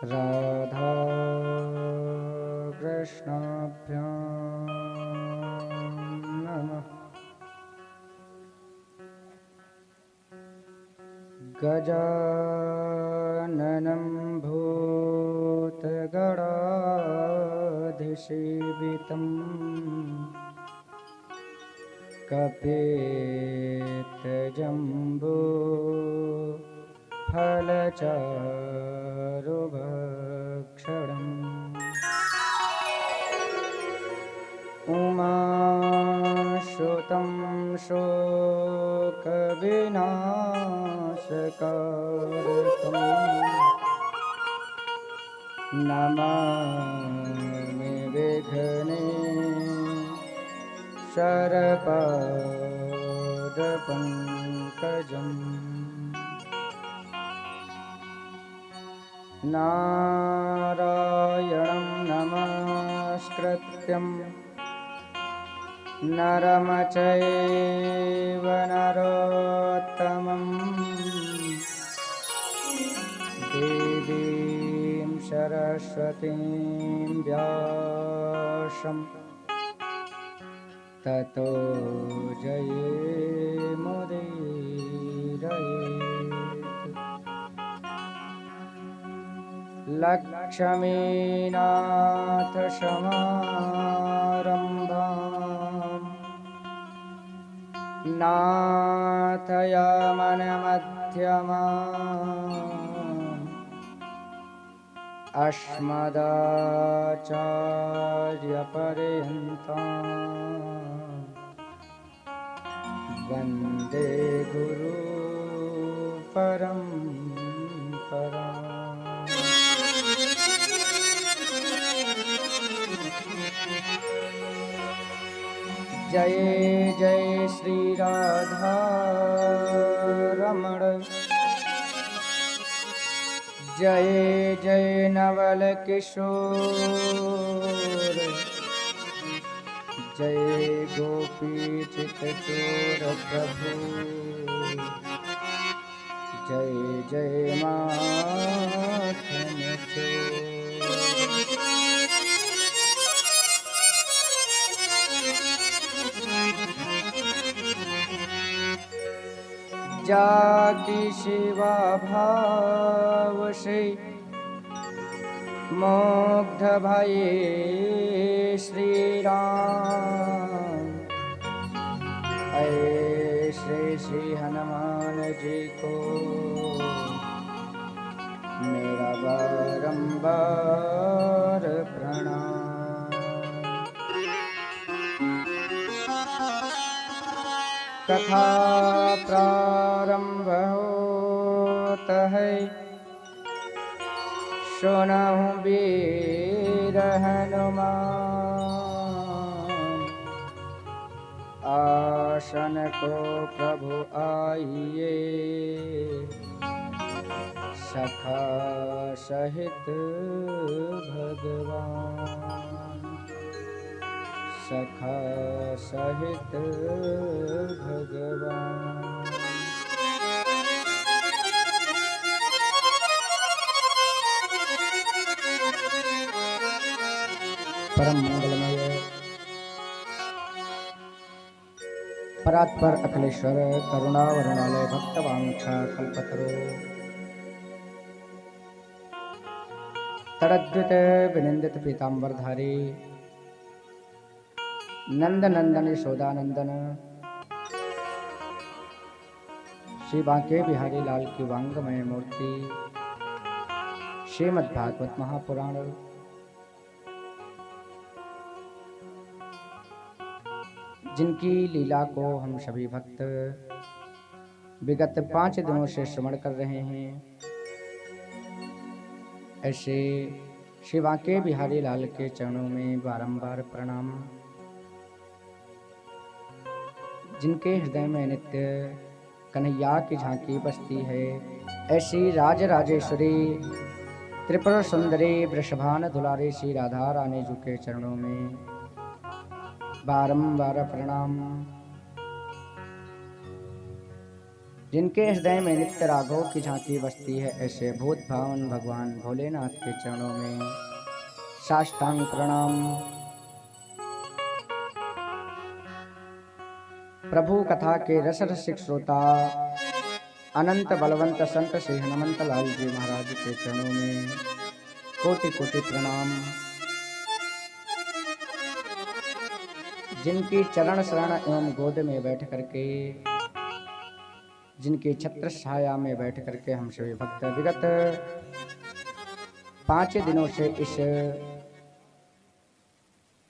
राधा कृष्णाभ्यां नमः। गजाननं भूतगणाधिसेवितं कपितजम्बो फलचारुभक्षणम् उमासुतं शोकविनाशकारकम् नमामि विघ्नेश्वरपादपङ्कजम्। नारायणं नमस्कृत्यं नरं चैव नरोत्तमं देवीं सरस्वतीं व्यासं ततो जयेमुदीरयेत्। लक्ष्मीनाथसमारम्भां नाथयामनमध्यमाम् अस्मदाचार्यपर्यन्तां वन्दे गुरुपरम्पराम्। जय जय श्री राधा रमण, जय जय नवल किशोर, जय गोपी चितचोर प्रभु, जय जय माखन चोर। जाकी सेवा भाव से मुग्ध भये श्री राम, ऐसे श्री हनुमान जी को मेरा बारंबार प्रणाम। कथा प्रारंभ होता है, सुनहु वीर हनुमान, आसन को प्रभु आइए, सखा सहित भगवान, सखा सहित भगवान। परम मंगलमय परात्पर अखिलेश्वर करुणा वरुणालय भक्तवांछा कल्पतरो तड़द्युत विनिंदित पीतांबरधारी नंद नंदन यशोदानंदन श्री बांके बिहारी लाल की वांगमय मूर्ति श्रीमद् भागवत महापुराण जिनकी लीला को हम सभी भक्त विगत 5 दिनों से श्रवण कर रहे हैं, ऐसे श्री बांके बिहारी लाल के चरणों में बारंबार प्रणाम। जिनके हृदय में नित्य कन्हैया की झांकी बसती है, ऐसी राजराजेश्वरी त्रिपुर सुंदरी वृषभान दुलारी श्री राधा रानी जी के चरणों में बारंबार प्रणाम। जिनके हृदय में नित्य राघव की झांकी बसती है, ऐसे भूत भावन भगवान भोलेनाथ के चरणों में साष्टांग प्रणाम। प्रभु कथा के रस रसिक श्रोता अनंत बलवंत संत श्री हनुमंत लाल जी महाराज के चरणों में कोटि कोटि प्रणाम। जिनकी चरण शरण एवं गोद में बैठ करके, जिनके छत्र छाया में बैठ करके हम सभी भक्त विगत 5 दिनों से इस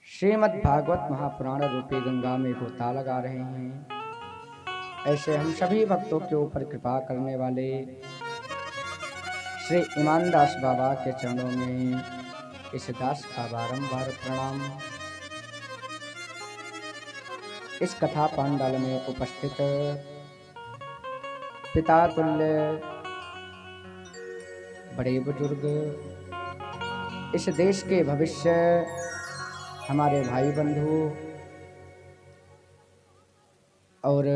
श्रीमद् भागवत महापुराण रूपी गंगा में गोता लगा रहे हैं, ऐसे हम सभी भक्तों के ऊपर कृपा करने वाले श्री ईमानदास बाबा के चरणों में इस दास का बारंबार प्रणाम। इस कथा पांडाल में उपस्थित पिता तुल्य बड़े बुजुर्ग, इस देश के भविष्य हमारे भाई बंधु और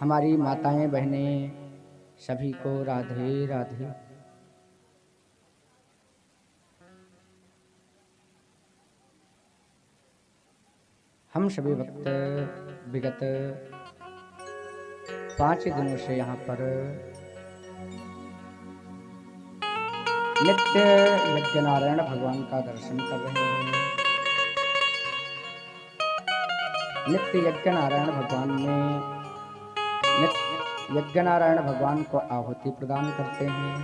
हमारी माताएं बहनें, सभी को राधे राधे। हम सभी भक्त विगत 5 दिनों से यहाँ पर नित्य यज्ञ नारायण भगवान का दर्शन कर रहे हैं। नित्य यज्ञ नारायण भगवान में नित्य यज्ञ नारायण भगवान को आहुति प्रदान करते हैं।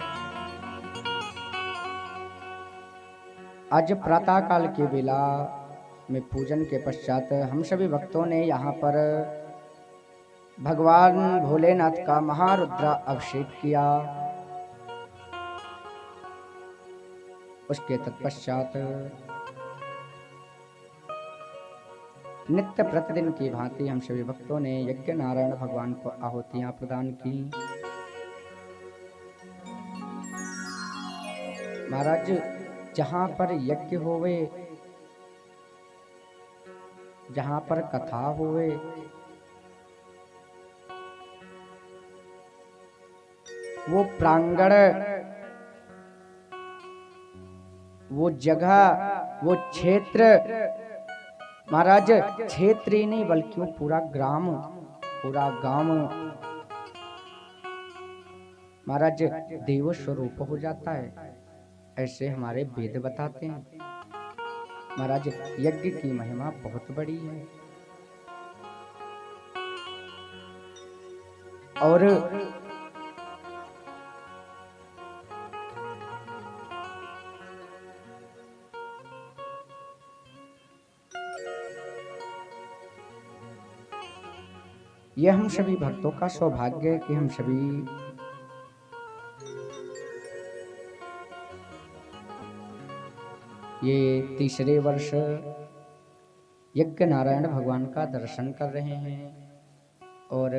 आज प्रातः काल की बेला में पूजन के पश्चात हम सभी भक्तों ने यहाँ पर भगवान भोलेनाथ का महारुद्रा अभिषेक किया। उसके तत्पश्चात नित्य प्रतिदिन की भांति हम सभी भक्तों ने यज्ञ नारायण भगवान को आहुतियां प्रदान की। महाराज, जहाँ पर यज्ञ होवे, जहाँ पर कथा होवे, वो प्रांगण, वो जगह, वो क्षेत्र, महाराज क्षेत्र ही नहीं बल्कि वो पूरा ग्राम, पूरा गांव महाराज देव स्वरूप हो जाता है, ऐसे हमारे वेद बताते हैं। महाराज यज्ञ की महिमा बहुत बड़ी है और यह हम सभी भक्तों का सौभाग्य है कि हम सभी ये तीसरे वर्ष यज्ञ नारायण भगवान का दर्शन कर रहे हैं और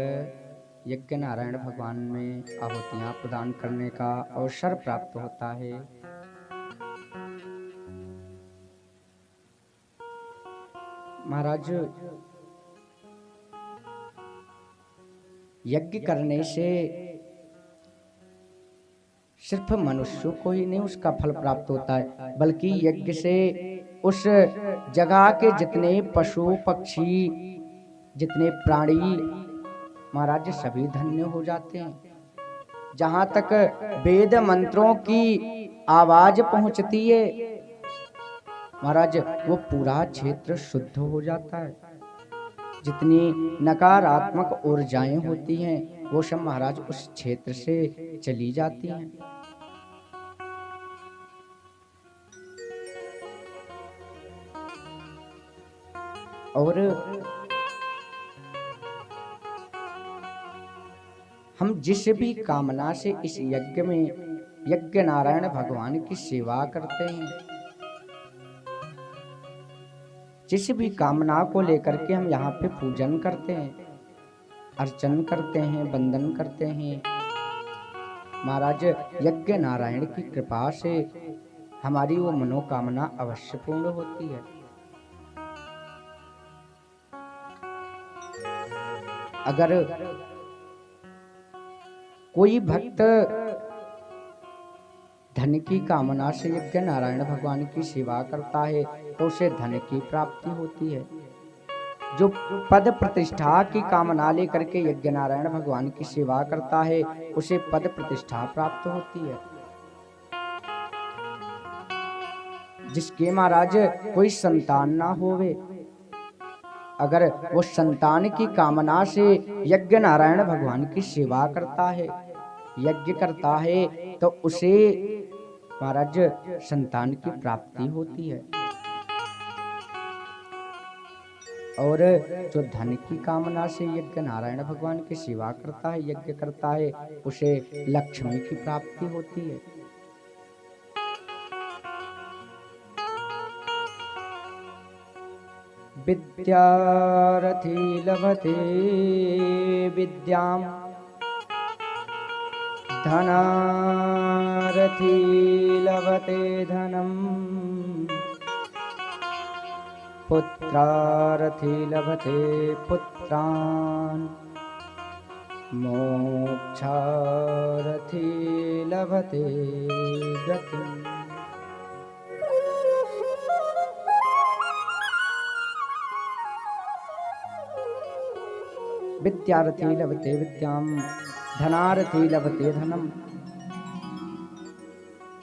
यज्ञ नारायण भगवान में आहुतियां प्रदान करने का अवसर प्राप्त होता है। महाराज, यज्ञ करने से सिर्फ मनुष्यों को ही नहीं उसका फल प्राप्त होता है, बल्कि यज्ञ से उस जगह के जितने पशु पक्षी, जितने प्राणी महाराज सभी धन्य हो जाते हैं। जहां तक वेद मंत्रों की आवाज पहुंचती है महाराज, वो पूरा क्षेत्र शुद्ध हो जाता है। जितनी नकारात्मक ऊर्जाएं होती हैं वो सब महाराज उस क्षेत्र से चली जाती हैं। और हम जिस भी कामना से इस यज्ञ में यज्ञ नारायण भगवान की सेवा करते हैं, जिस भी कामना को लेकर के हम यहाँ पे पूजन करते हैं, अर्चन करते हैं, वंदन करते हैं, महाराज यज्ञ नारायण की कृपा से हमारी वो मनोकामना अवश्य पूर्ण होती है। अगर कोई भक्त धन की कामना से यज्ञ नारायण भगवान की सेवा करता है तो उसे धन की प्राप्ति होती है। जो पद प्रतिष्ठा की कामना लेकर के यज्ञ नारायण भगवान की सेवा करता है उसे पद प्रतिष्ठा प्राप्त होती है। जिसके महाराज कोई संतान ना होवे, अगर वो संतान की कामना से यज्ञ नारायण भगवान की सेवा करता है, यज्ञ करता है, तो उसे महाराज संतान की प्राप्ति होती है। और जो धन की कामना से यज्ञ नारायण भगवान की सेवा करता है, यज्ञ करता है, उसे लक्ष्मी की प्राप्ति होती है। विद्यार्थी लभते विद्याम, धनार्थी लभते धनम, पुत्रार्थी लभते पुत्रान्, मोक्षार्थी लभते गतिम्। विद्यार्थी लभते विद्याम, धनार्थी लभते धनम।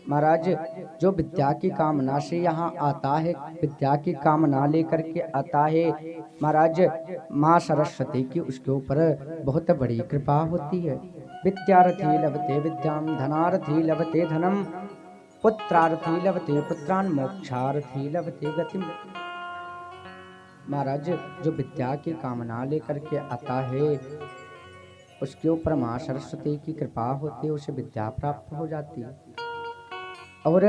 महाराज जो विद्या की कामना से यहाँ आता है, विद्या की कामना लेकर के आता है, महाराज माँ सरस्वती की उसके ऊपर बहुत बड़ी कृपा होती है। विद्यार्थी लभते विद्याम, धनार्थी लभते धनम, पुत्रार्थी लभते पुत्रान्, मोक्षार्थी लभते गतिम। महाराज जो विद्या की कामना लेकर के आता है उसके ऊपर माँ सरस्वती की कृपा होती है, उसे विद्या प्राप्त हो जाती है। और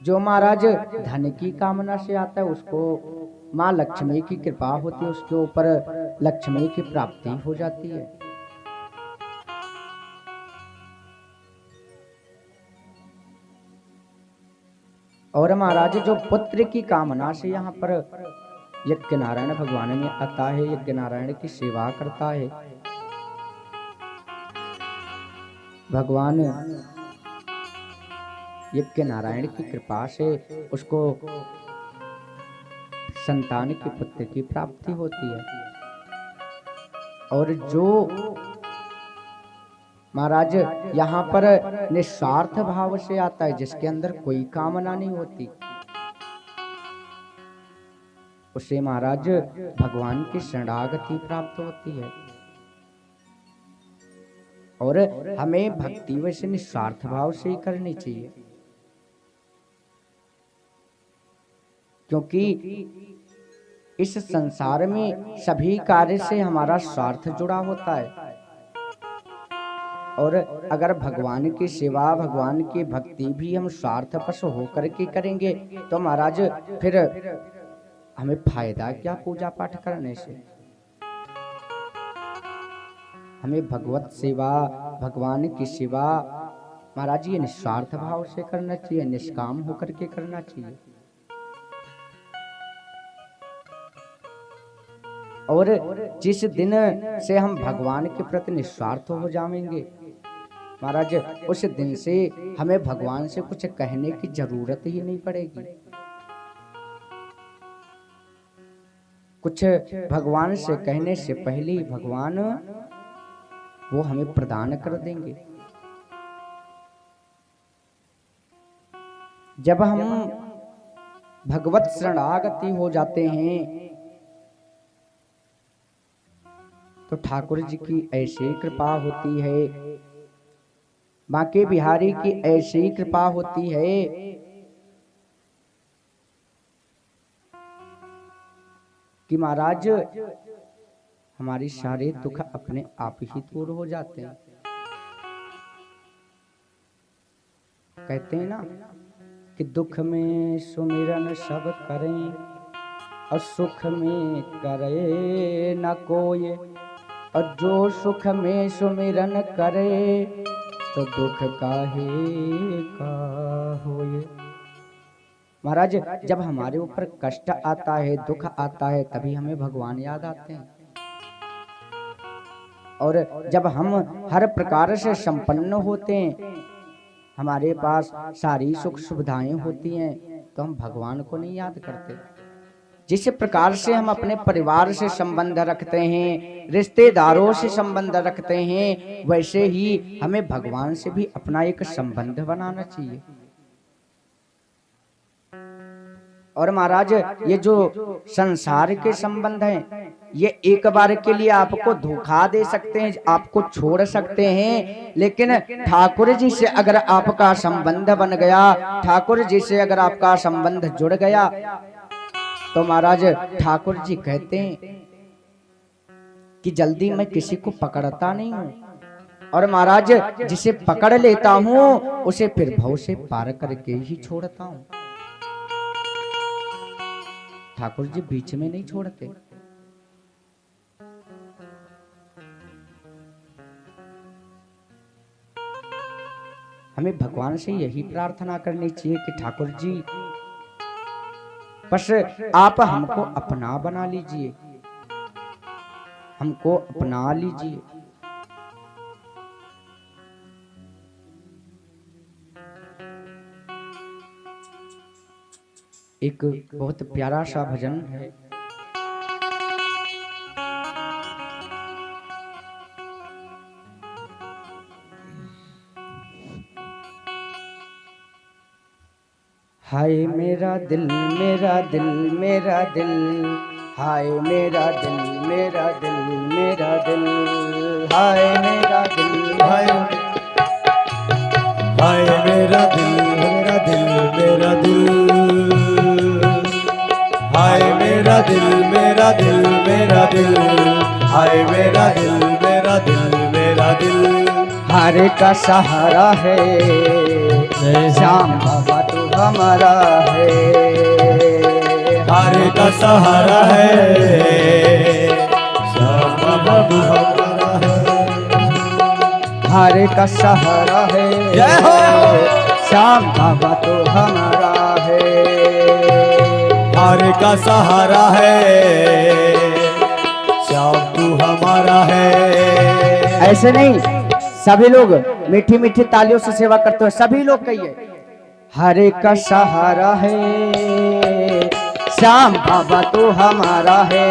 जो महाराज धन की कामना से आता है उसको माँ लक्ष्मी की कृपा होती है, उसके ऊपर लक्ष्मी की प्राप्ति हो जाती है। और महाराज जो पुत्र की कामना से यहाँ पर यज्ञ नारायण भगवान में आता है, यज्ञ नारायण की सेवा करता है, भगवान यज्ञ नारायण की कृपा से उसको संतान की पुत्र की प्राप्ति होती है। और जो महाराज यहाँ पर निस्वार्थ भाव से आता है, जिसके अंदर कोई कामना नहीं होती, उसे महाराज भगवान की शरणागति प्राप्त होती है। और हमें भक्ति वैसे निस्वार्थ भाव से ही करनी चाहिए, क्योंकि इस संसार में सभी कार्य से हमारा स्वार्थ जुड़ा होता है। और अगर भगवान की सेवा, भगवान की भक्ति भी हम स्वार्थपश होकर के करेंगे तो महाराज फिर हमें फायदा क्या पूजा पाठ करने से। हमें भगवत सेवा, भगवान की सेवा महाराज ये निस्वार्थ भाव से करना चाहिए, निष्काम होकर के करना चाहिए। और जिस दिन से हम भगवान के प्रति निस्वार्थ हो जाएंगे महाराज, उस दिन से हमें भगवान से कुछ कहने की जरूरत ही नहीं पड़ेगी। कुछ भगवान से कहने से पहले भगवान वो हमें प्रदान कर देंगे। जब हम भगवत शरणागति हो जाते हैं तो ठाकुर जी की ऐसी कृपा होती है, बांके बिहारी की ऐसी कृपा होती है कि महाराज हमारी सारे दुख अपने आप ही दूर हो जाते हैं। कहते हैं ना कि दुख में सुमिरन सब करें और सुख में करे न कोई, और जो सुख में सुमिरन करे तो दुख काहे का होए। महाराज जब हमारे ऊपर कष्ट आता है, दुख आता है, तभी हमें भगवान याद आते हैं। और जब हम हर प्रकार से संपन्न होते हैं, हमारे पास सारी सुख सुविधाएं होती हैं, तो हम भगवान को नहीं याद करते। जिस प्रकार से हम अपने परिवार से संबंध रखते हैं, रिश्तेदारों से संबंध रखते हैं, वैसे ही हमें भगवान से भी अपना एक संबंध बनाना चाहिए। और महाराज, ये जो संसार के संबंध हैं, ये एक बार के लिए आपको धोखा दे सकते हैं, आपको छोड़ सकते हैं, लेकिन ठाकुर जी से अगर आपका संबंध बन गया, ठाकुर जी से अगर आपका संबंध जुड़ गया, तो महाराज ठाकुर जी कहते हैं कि जल्दी मैं किसी को पकड़ता नहीं हूं, और महाराज जिसे पकड़ लेता हूं उसे फिर भव से पार करके ही छोड़ता हूं। ठाकुर जी बीच में नहीं छोड़ते। हमें भगवान से यही प्रार्थना करनी चाहिए कि ठाकुर जी बस आप हमको अपना बना लीजिए, हमको अपना लीजिए। एक बहुत प्यारा सा भजन है। हाय मेरा दिल मेरा दिल मेरा दिल, हाय मेरा दिल मेरा दिल मेरा दिल, हाय मेरा दिल हाय मेरा दिल मेरा दिल मेरा दिल, हाय मेरा दिल मेरा दिल मेरा दिल, हाय मेरा दिल मेरा दिल मेरा दिल। हारे का सहारा है श्याम बाबा तू हमारा है, हारे का सहारा है श्याम बाबा तू हमारा है, हारे का सहारा है जय हो श्याम बाबा तो हमारा है, हारे का सहारा है श्याम तू हमारा है। ऐसे नहीं, सभी लोग मीठी मीठी तालियों से सेवा करते हो, सभी लोग कहिए हरे का सहारा है श्याम बाबा तो हमारा है,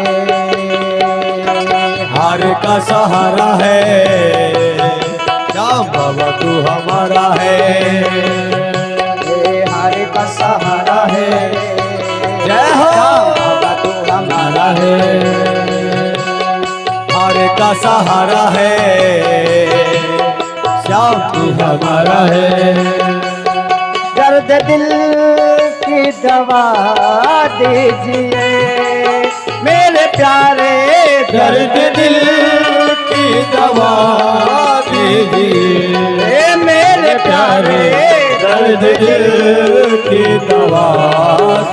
हरे का सहारा है श्याम बाबा तू हमारा है, हरे का सहारा है जय हो श्याम बाबा तो हमारा है, हरे का सहारा है श्याम तू हमारा है। दर्द दिल की दवा दीजिए मेरे प्यारे, दर्द दिल की दवा दीजिए मेरे प्यारे, दर्द दिल की दवा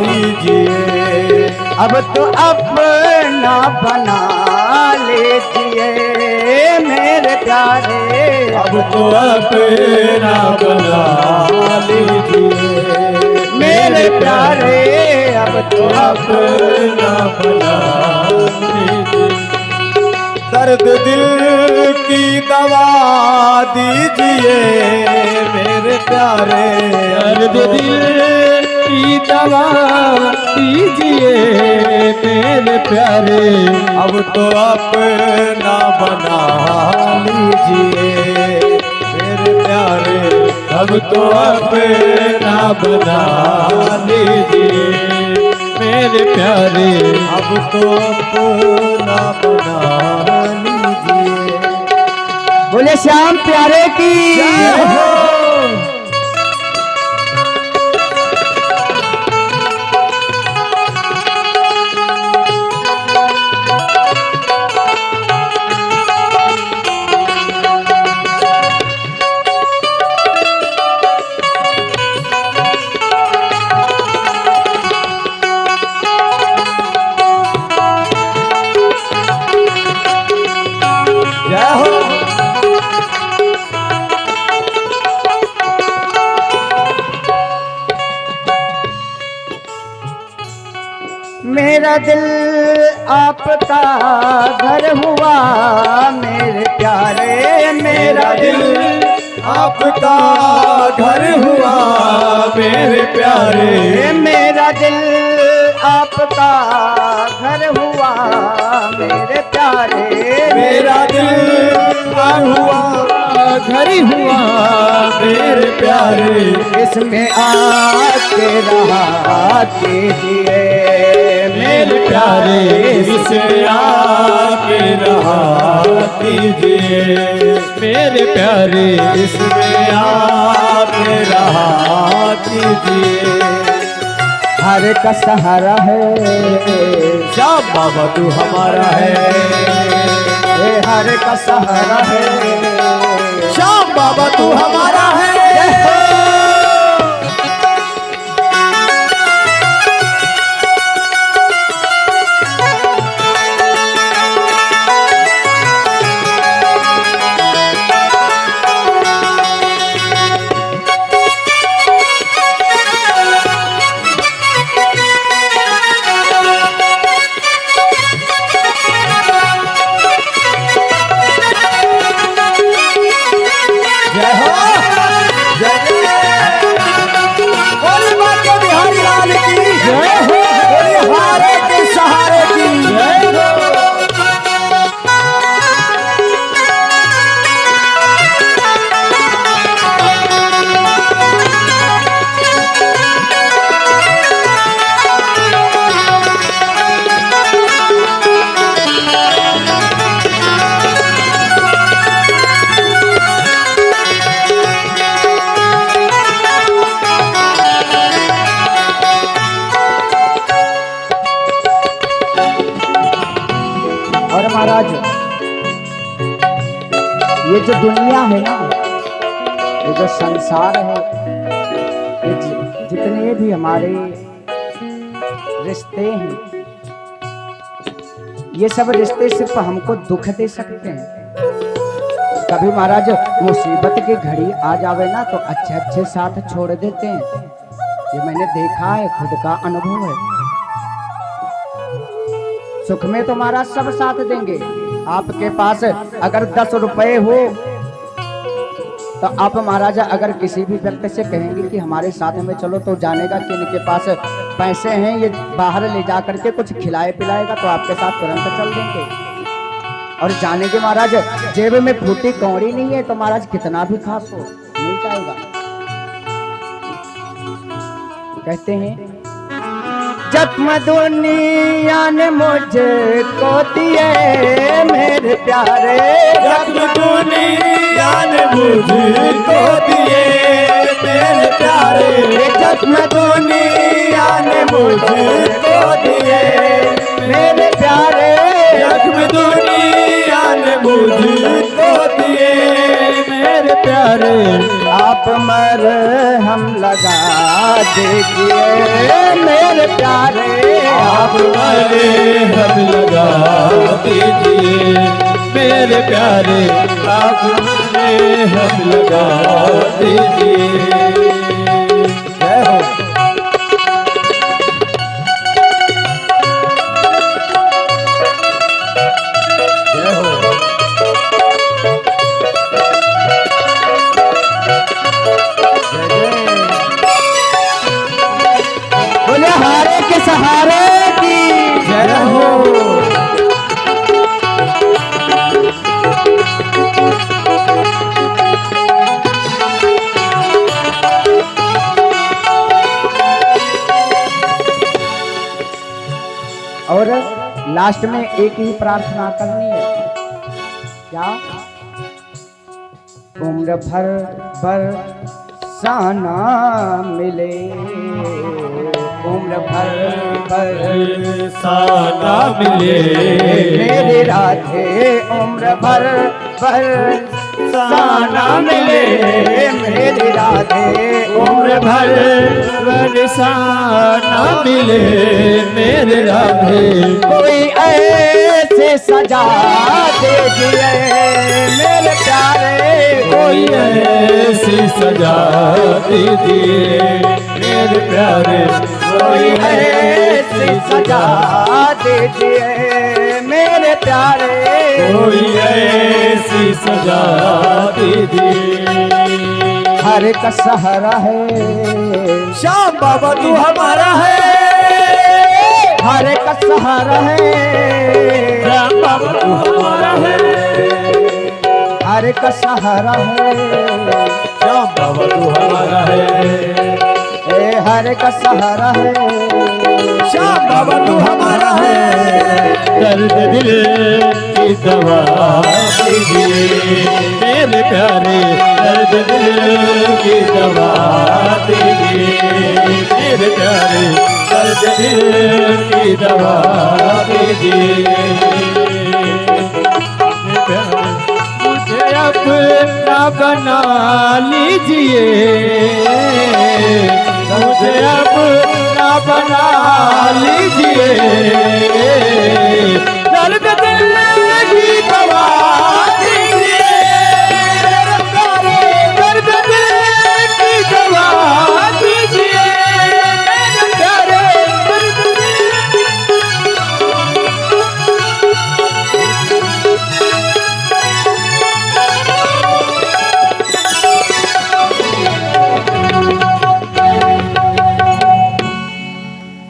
दीजिए। अब तो अपना बना लीजिए मेरे प्यारे, अब तो अपना बना लीजिए मेरे प्यारे, अब तो अपना बना लीजिए। दर्द दिल की दवा दीजिए मेरे प्यारे, दर्द दिल की दवा दीजिए मेरे प्यारे। अब तो अपना बना लीजिए मेरे प्यारे, अब तो अपना बना लीजिए मेरे प्यारे, अब तो अपना बना लीजिए। बोले श्याम प्यारे की जय हो। मेरा दिल आपका घर हुआ मेरे प्यारे, मेरा दिल आपका घर हुआ मेरे प्यारे, मेरा दिल आपका घर हुआ मेरे प्यारे, मेरा दिल हुआ घर हुआ मेरे प्यारे, इसमें आके रहा कीजिए मेरे प्यारे, इसमें आके रहा कीजिए मेरे प्यारे, इसमें आके रहा कीजिए। हर का सहारा है श्याम बाबा तू हमारा है, हर का सहारा है श्याम बाबा तू हमारा है। महाराज ये जो दुनिया है ना, ये जो संसार है, ये जितने भी हमारे रिश्ते हैं, ये सब रिश्ते सिर्फ हमको दुख दे सकते हैं। कभी महाराज मुसीबत की घड़ी आ जावे ना तो अच्छे अच्छे साथ छोड़ देते हैं, ये मैंने देखा है, खुद का अनुभव है। सुख में तो महाराज सब साथ देंगे। आपके पास अगर 10 रुपए हो तो आप महाराजा अगर किसी भी व्यक्ति से कहेंगे कि हमारे साथ में चलो, तो जानेगा कि इनके पास पैसे हैं, ये बाहर ले जा करके कुछ खिलाए पिलाएगा, तो आपके साथ तुरंत चल देंगे। और जानेंगे महाराज जेब में फूटी कौड़ी नहीं है तो महाराज कितना भी खास हो नहीं जाएगा। कहते हैं जख्म दुनिया ने मुझको दिए मेरे प्यारे, जख्म दुनिया ने मुझको दिए मेरे प्यारे, जख्म दुनिया ने मुझको दिए मेरे प्यारे, जख्म दुनिया ने मुझको दिए मेरे प्यारे, आप मरहम लगा दीजिए मेरे प्यारे, आप मरहम लगा दीजिए मेरे प्यारे, आप मरहम लगा दीजिए। जय हो। जय हो। बोले हारे के सहारे की जय हो। और लास्ट में एक ही प्रार्थना करनी है, क्या? उम्र भर बरसाना मिले, उम्र भर बरसाना मिले मेरे राधे, उम्र भर बरसाना मिले मेरे राधे, उम्र भर बरसाना मिले मेरे राधे, कोई ऐसे सजा दीजिए मेरे प्यारे, कोई ऐसी सजा दीजिए मेरे प्यारे कोई ऐसी सजा दीजिए मेरे प्यारे, कोई ऐसी सजा दीजिए। हर एक सहारा है श्याम बाबा तू हमारा है, हर एक सहारा है श्याम बाबा तू हमारा है, हर एक सहारा है श्याम बाबा तू हमारा है, ए हर एक सहारा है श्याम बाबा तू हमारा है। दर्द दिल की दवा दीजिए मेरे प्यारे, दर्द दिल की दवा दीजिए मेरे प्यारे, दर्द दिल की दवा दीजिए मेरे प्यारे। मुझे अपना बना लीजिए, मुझे अपना बना लीजिए, दर्द दिल की दवा दीजिए, दर्द दिल की दवा दीजिए मेरे प्यारे,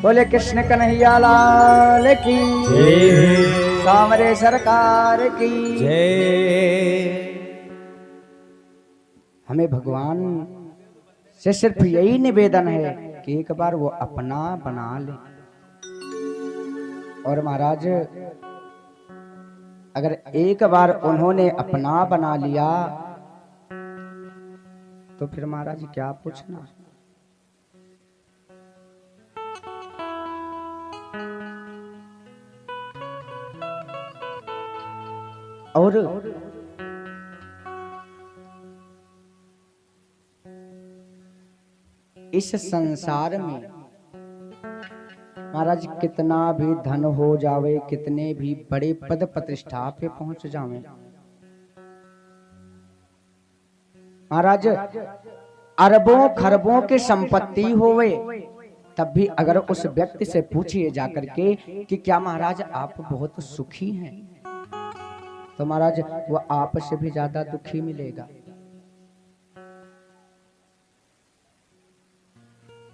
बोले कृष्ण कन्हैया लाल की जय, सामरे सरकार की जय। हमें भगवान से सिर्फ यही निवेदन है कि एक बार वो अपना बना ले। और महाराज अगर एक बार उन्होंने अपना बना लिया तो फिर महाराज क्या पूछना। और इस संसार में महाराज कितना भी धन हो जावे, कितने भी बड़े पद प्रतिष्ठा पे पहुंच जावे, महाराज अरबों खरबों की संपत्ति होवे, तब भी अगर उस व्यक्ति से पूछिए जाकर के कि क्या महाराज आप बहुत सुखी हैं, तो महाराज वो आप से भी ज्यादा दुखी मिलेगा।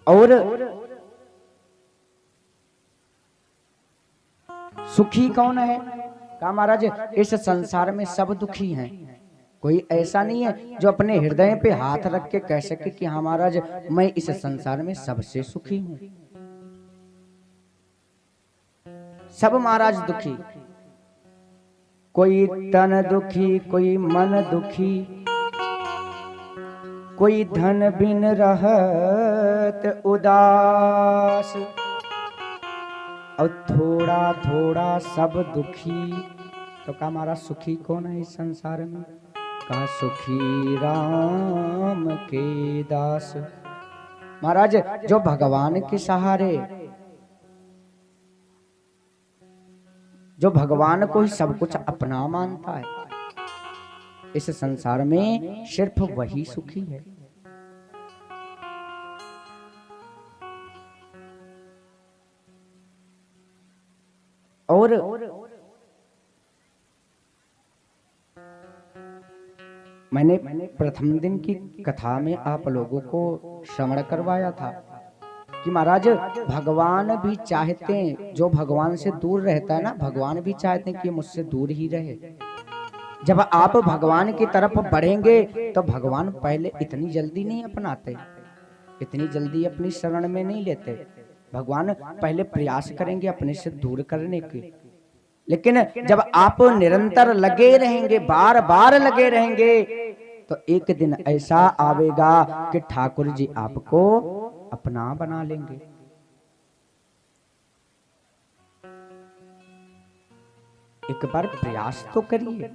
और सुखी कौन है? कहा महाराज इस संसार में सब दुखी हैं, कोई ऐसा नहीं है जो अपने हृदय पे हाथ रख के कह सके कि हाँ महाराज मैं इस संसार में सबसे सुखी हूं। सब महाराज दुखी, कोई तन दुखी, कोई मन दुखी, कोई धन बिन रहत उदास, और थोड़ा थोड़ा सब दुखी। तो कहा हमारा सुखी कौन है इस संसार में? कहा सुखी राम के दास। महाराज जो भगवान के सहारे, जो भगवान को ही सब कुछ अपना मानता है, इस संसार में सिर्फ वही सुखी है। और मैंने प्रथम दिन की कथा में आप लोगों को श्रवण करवाया था कि महाराज भगवान भी चाहते हैं, जो भगवान से दूर रहता है ना, भगवान भी चाहते हैं कि मुझसे दूर ही रहे। जब आप भगवान की तरफ बढ़ेंगे तो भगवान पहले इतनी जल्दी नहीं अपनाते, इतनी जल्दी अपनी शरण में नहीं लेते। भगवान पहले प्रयास करेंगे अपने से दूर करने के, लेकिन जब आप निरंतर लगे रहेंगे, बार बार लगे रहेंगे, तो एक दिन ऐसा आवेगा कि ठाकुर जी आपको अपना बना लेंगे। एक बार प्रयास तो करिए।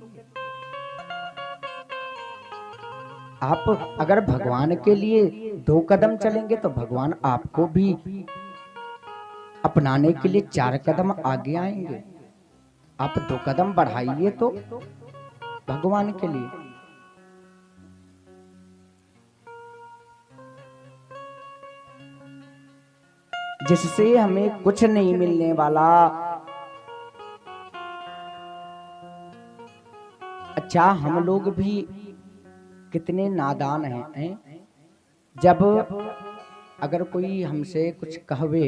आप अगर भगवान के लिए 2 कदम चलेंगे तो भगवान आपको भी अपनाने के लिए 4 कदम आगे आएंगे। आप 2 कदम बढ़ाइए तो भगवान के लिए। जिससे हमें कुछ नहीं मिलने वाला। अच्छा, हम लोग भी कितने नादान हैं। जब अगर कोई हमसे कुछ कहवे,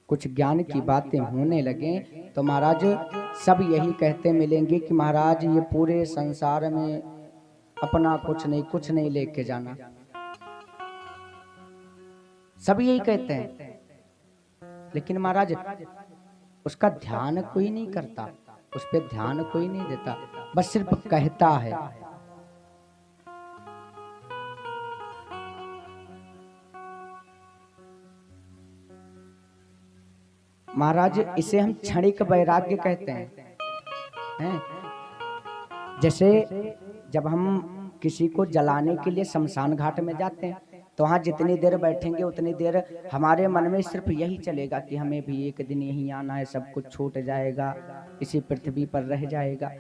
कुछ ज्ञान की बातें होने लगे, तो महाराज सब यही कहते मिलेंगे कि महाराज ये पूरे संसार में अपना कुछ नहीं लेके जाना। सब यही कहते हैं, लेकिन महाराज उसका ध्यान कोई नहीं करता, उस पर ध्यान कोई नहीं देता, बस सिर्फ कहता है। महाराज इसे हम क्षणिक वैराग्य कहते हैं। जैसे जब हम किसी को जलाने के लिए शमशान घाट में जाते हैं, तो वहाँ जितनी देर बैठेंगे उतनी देर हमारे मन में सिर्फ यही चलेगा कि हमें भी एक दिन यहीं आना है, सब कुछ छूट जाएगा, इसी पृथ्वी पर रह जाएगा।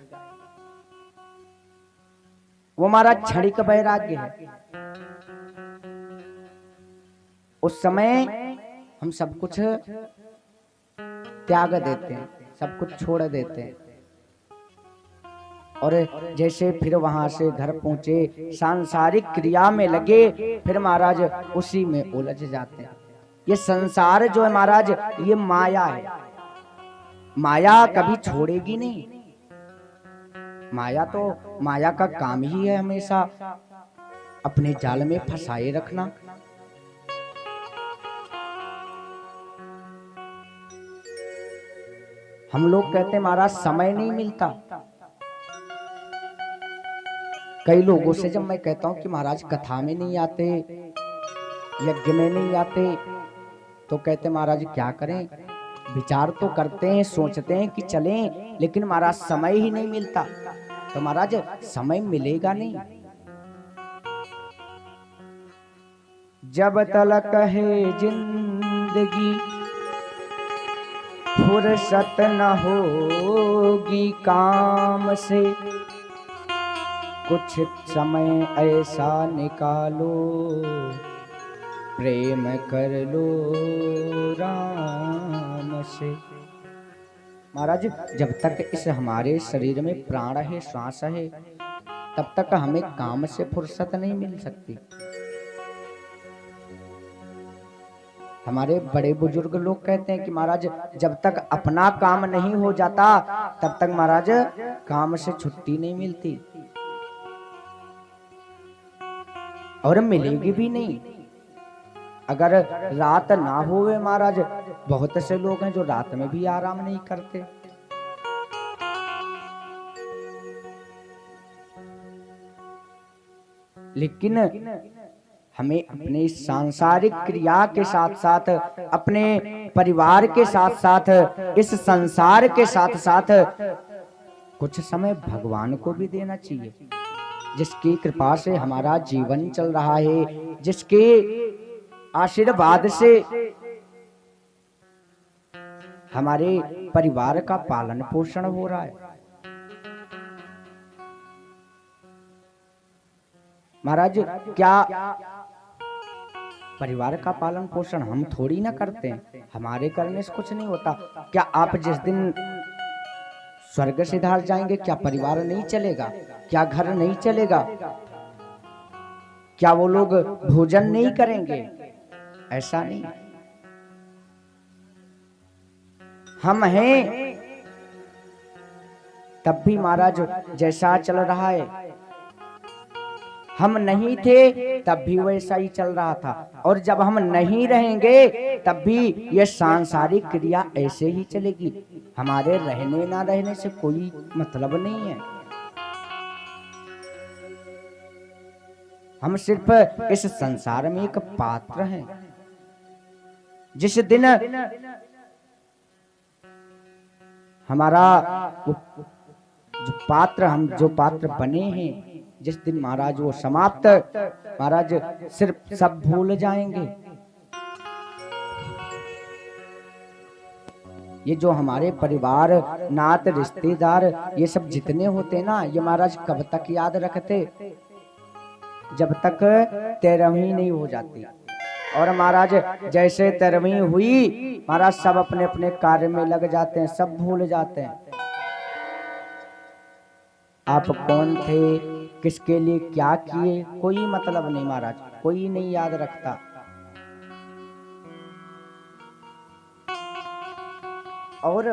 वो हमारा क्षणिक वैराग्य है। उस समय हम सब कुछ त्याग देते हैं, सब कुछ छोड़ देते हैं, और जैसे फिर वहां से घर पहुंचे, सांसारिक क्रिया में लगे, फिर महाराज उसी में उलझ जाते हैं। ये संसार जो है महाराज, ये माया है। माया कभी छोड़ेगी नहीं। माया का काम ही है हमेशा अपने जाल में फंसाए रखना। हम लोग कहते हैं महाराज समय नहीं मिलता। कई लोगों से जब मैं कहता हूं कि महाराज कथा में नहीं आते, यज्ञ में नहीं आते, तो कहते महाराज क्या करें, विचार तो करते हैं, सोचते हैं कि चलें, लेकिन महाराज समय ही नहीं मिलता। तो महाराज समय मिलेगा नहीं। जब तलक है जिंदगी फुर्सत न होगी काम से, कुछ समय ऐसा निकालो, प्रेम कर लो राम से। महाराज जब तक इस हमारे शरीर में प्राण है, श्वास है, तब तक हमें काम से फुर्सत नहीं मिल सकती। हमारे बड़े बुजुर्ग लोग कहते हैं कि महाराज जब तक अपना काम नहीं हो जाता, तब तक महाराज काम से छुट्टी नहीं मिलती, और मिलेगी भी नहीं। अगर रात ना होवे महाराज, बहुत से लोग हैं जो रात में भी आराम नहीं करते। लेकिन हमें अपने सांसारिक क्रिया के साथ साथ, अपने परिवार के साथ साथ, इस संसार के साथ साथ कुछ समय भगवान को भी देना चाहिए, जिसकी कृपा से हमारा जीवन चल रहा है, जिसके आशीर्वाद से हमारे परिवार का पालन पोषण हो रहा है। महाराज क्या परिवार का पालन पोषण हम थोड़ी ना करते हैं, हमारे करने से कुछ नहीं होता। क्या आप जिस दिन स्वर्ग सिधार जाएंगे, क्या परिवार नहीं चलेगा, क्या घर नहीं चलेगा, क्या वो लोग भोजन नहीं करेंगे? ऐसा नहीं। हम हैं तब भी महाराज जैसा चल रहा है, हम नहीं थे तब भी वैसा ही चल रहा था, और जब हम नहीं रहेंगे तब भी ये सांसारिक क्रिया ऐसे ही चलेगी। हमारे रहने ना रहने से कोई मतलब नहीं है। हम सिर्फ इस संसार में एक पात्र हैं। जिस दिन हमारा जो पात्र बने हैं, जिस दिन महाराज वो समाप्त, महाराज सिर्फ सब भूल जाएंगे। ये जो हमारे परिवार, नात, रिश्तेदार, ये सब जितने होते ना, ये महाराज कब तक याद रखते? जब तक 13वीं नहीं हो जाती। और महाराज जैसे तेरहवीं हुई महाराज सब अपने अपने कार्य में लग जाते हैं, सब भूल जाते हैं आप कौन थे, किसके लिए क्या किए, कोई मतलब नहीं महाराज, कोई नहीं याद रखता। और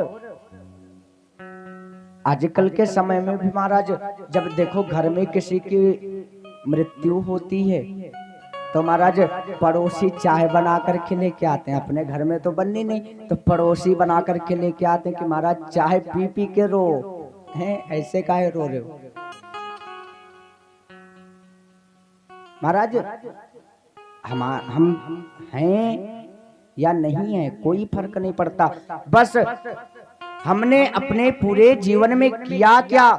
आजकल के समय में भी महाराज जब देखो घर में किसी की मृत्यु होती है तो महाराज पड़ोसी चाय बना करके लेके आते हैं, अपने घर में तो बननी नहीं तो पड़ोसी बना करके लेके आते हैं कि महाराज चाय पी पी के रो हैं, ऐसे काहे रो रहे हो महाराज। हम हैं या नहीं है कोई फर्क नहीं पड़ता, बस हमने अपने पूरे जीवन में किया क्या,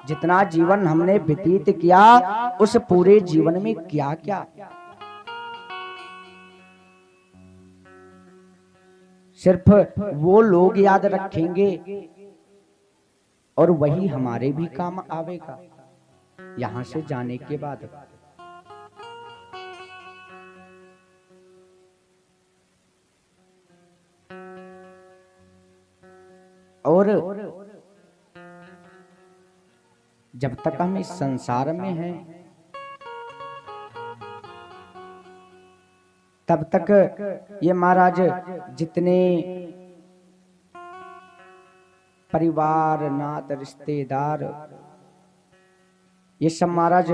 जितना जीवन हमने व्यतीत किया उस पूरे जीवन में किया क्या, सिर्फ वो लोग याद रखेंगे और वही हमारे भी काम आवेगा यहां से जाने के बाद। और जब तक हम इस संसार में हैं तब तक ये महाराज जितने परिवार नात रिश्तेदार ये सब महाराज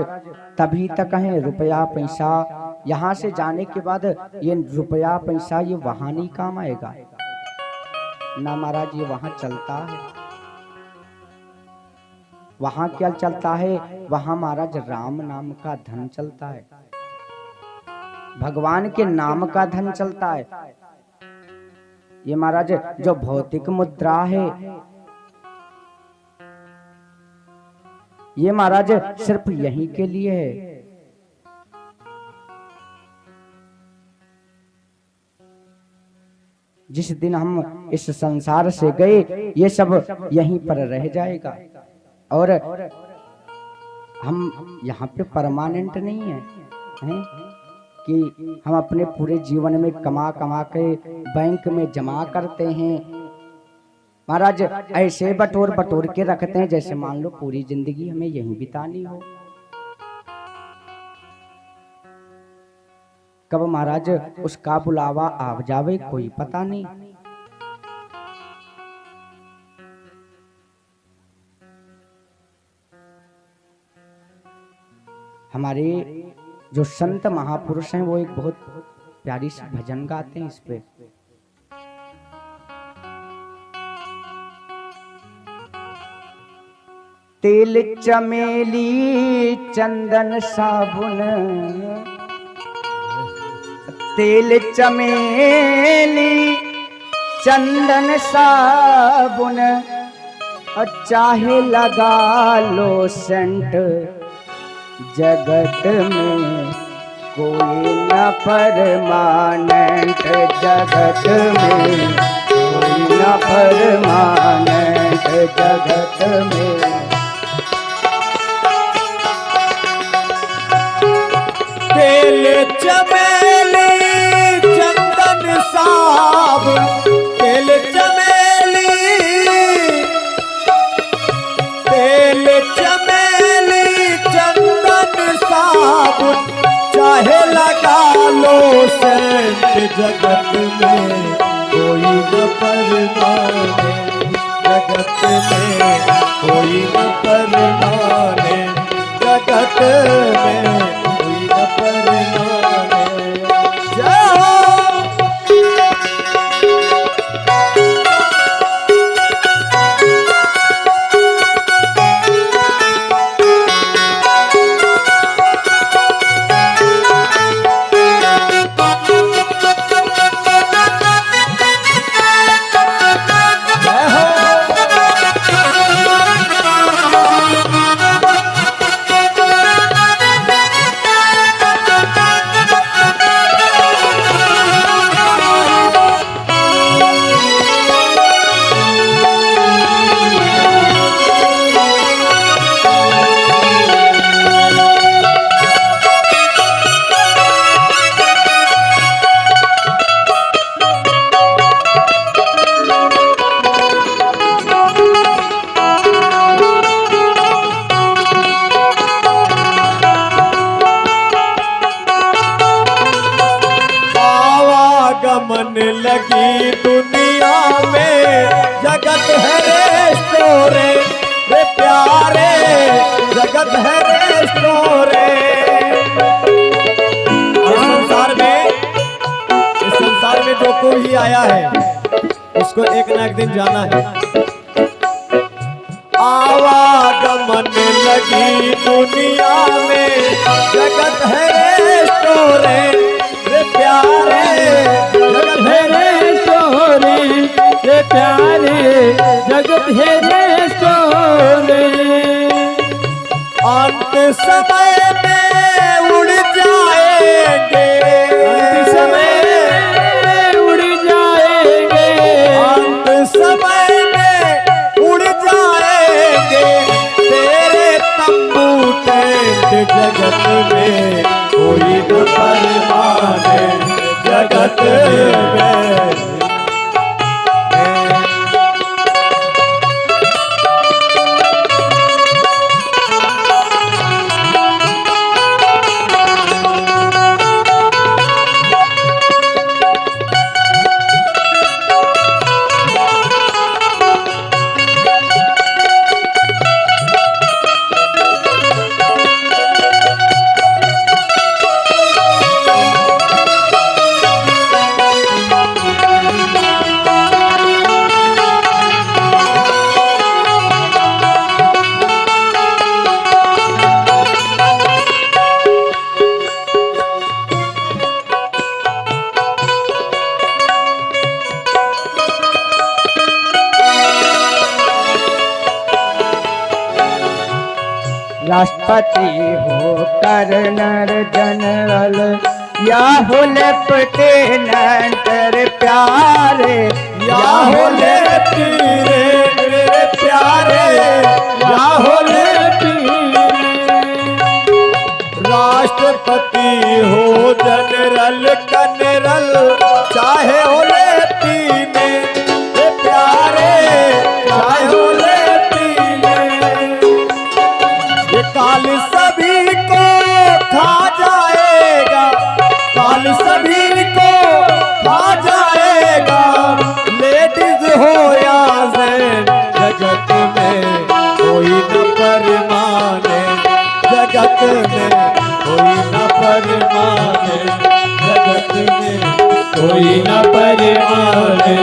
तभी तक हैं, रुपया पैसा यहाँ से जाने के बाद ये रुपया पैसा ये वहां नहीं काम आएगा ना महाराज, ये वहां चलता है। वहां क्या चलता है, वहां महाराज राम नाम का धन चलता है, भगवान के नाम का धन चलता है। ये महाराज जो भौतिक मुद्रा है ये महाराज सिर्फ यहीं के लिए है। जिस दिन हम इस संसार से गए ये सब यहीं पर रह जाएगा और हम यहाँ पे परमानेंट नहीं है, हैं? कि हम अपने पूरे जीवन में कमा कमा के बैंक में जमा करते हैं महाराज, ऐसे बटोर बटोर के रखते हैं जैसे मान लो पूरी जिंदगी हमें यहीं बितानी हो। कब महाराज उसका बुलावा आ जावे कोई पता नहीं। हमारे जो संत महापुरुष हैं वो एक बहुत प्यारी सी भजन गाते हैं इस पे। तेल चमेली चंदन साबुन, तेल चमेली चंदन साबुन चाहे लगा लो सेंट, जगत में कोई न परमानेंट, जगत में कोई न परमानेंट, जगत में। तेल चमेली चंदन साबुन, तेल चमेली, तेल चमेली चंदन साबुन चाहे लगा लो सेंट, जगत में कोई न परमाने, जगत में कोई न परमाने, जगत में लगी दुनिया में, जगत है रेस्टोरेंट रे प्यारे, जगत है रेस्टोरेंट। इस संसार में जो कोई ही आया है उसको एक ना एक दिन जाना है। आवागमन लगी दुनिया में, जगत है रेस्टोरेंट रे प्यारे, जगत है रेस्टोरेंट रे प्यारे, जगत है रेस्टोरेंट। अंत समय में उड़ जाएंगे, अंत समय में उड़ जाएंगे, अंत समय में उड़ जाएंगे तेरे तंबू टेंट। जगत में कोई न परमानेंट, जगत में राष्ट्रपति हो कर नर जनरल, या हो लेफ्टिनेंट रे प्यारे, या हो लेफ्टिनेंट रे प्यारे, या हो राष्ट्रपति हो जनरल जनरल, चाहे हो लेफ्टिनेंट रे प्यारे, चाहे हो काल सभी को खा जाएगा, काल सभी को खा जाएगा, लेडीज हो या जेंट, जगत में कोई न परमाने, जगत में कोई न परमाने, जगत में कोई न परमाने।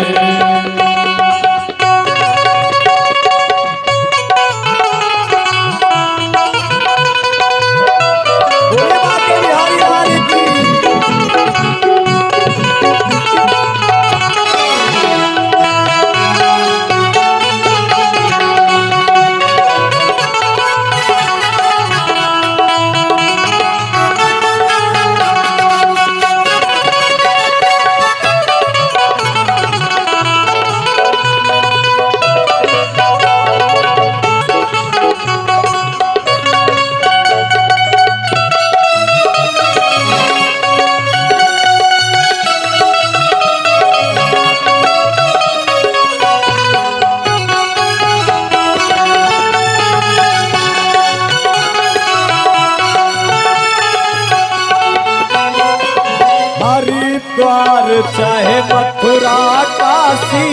हरिद्वार चाहे मथुरा काशी,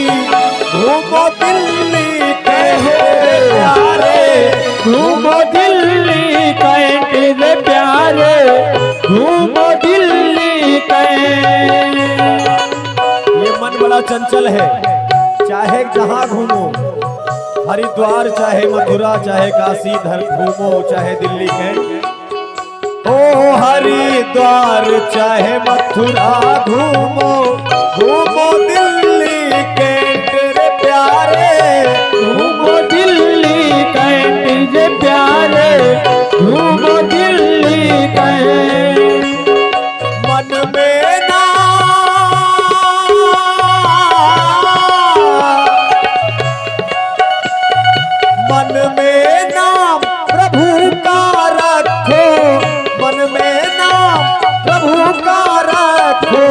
घूमो दिल्ली कहे प्यारे, घूमो दिल्ली कैंट रे प्यारे, घूमो दिल्ली कैंट। ये मन बड़ा चंचल है, चाहे जहाँ घूमो, हरिद्वार चाहे मथुरा चाहे काशी घूमो, चाहे दिल्ली कैंट। ओ हरिद्वार चाहे मथुरा घूमो, घूमो दिल्ली कैंट रे प्यारे, घूमो दिल्ली कैंट रे प्यारे, घूमो दिल्ली कैंट। मन में ना मन में नाम प्रभु का रखो, मन में नाम प्रभु का रखो,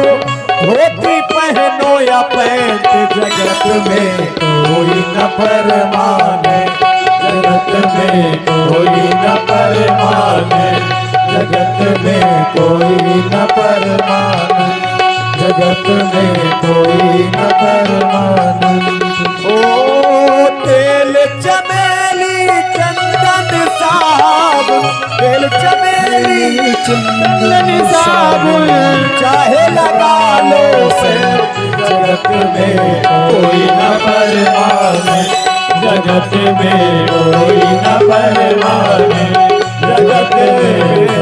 धोती पहनो या पैंट, जगत में कोई न परमाने, जगत में कोई न परमाने, जगत में कोई न परमाने, जगत में कोई न परमानंद। ओ तेल चमेली चंदन साबुन, तेल चमेली चंदन साबुन चाहे लगा लो से, जगत में कोई न परमानंद। जगत में कोई न परमानंद। जगत में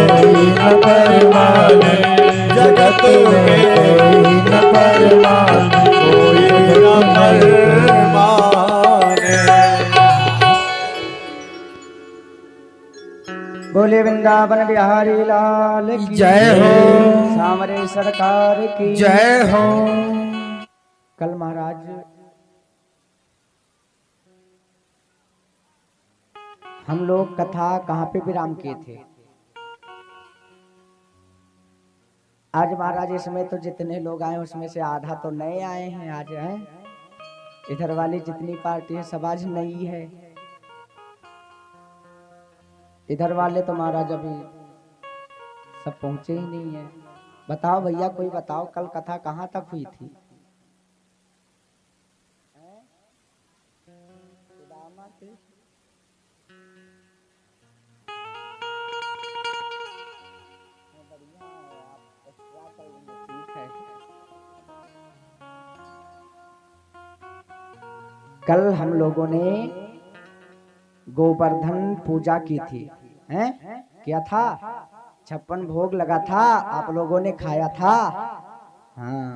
कोई न परमानंद। जगत में कोई न परमानंद। कोई न परमानंद। बोले वृंदावन बिहारी लाल की जय हो। सामरे सरकार की जय हो। कल महाराज हम लोग कथा कहाँ पे विराम किए थे? आज महाराज इसमें तो जितने लोग आए उसमें से आधा तो नए आए हैं। आज है इधर वाली जितनी पार्टी है सब आज नई है। इधर वाले तो महाराज अभी सब पहुंचे ही नहीं है। बताओ भैया, कोई बताओ कल कथा कहाँ तक हुई थी? कल हम लोगों ने गोवर्धन पूजा की थी, हैं? क्या था? 56 भोग लगा था, आप लोगों ने खाया था। हाँ,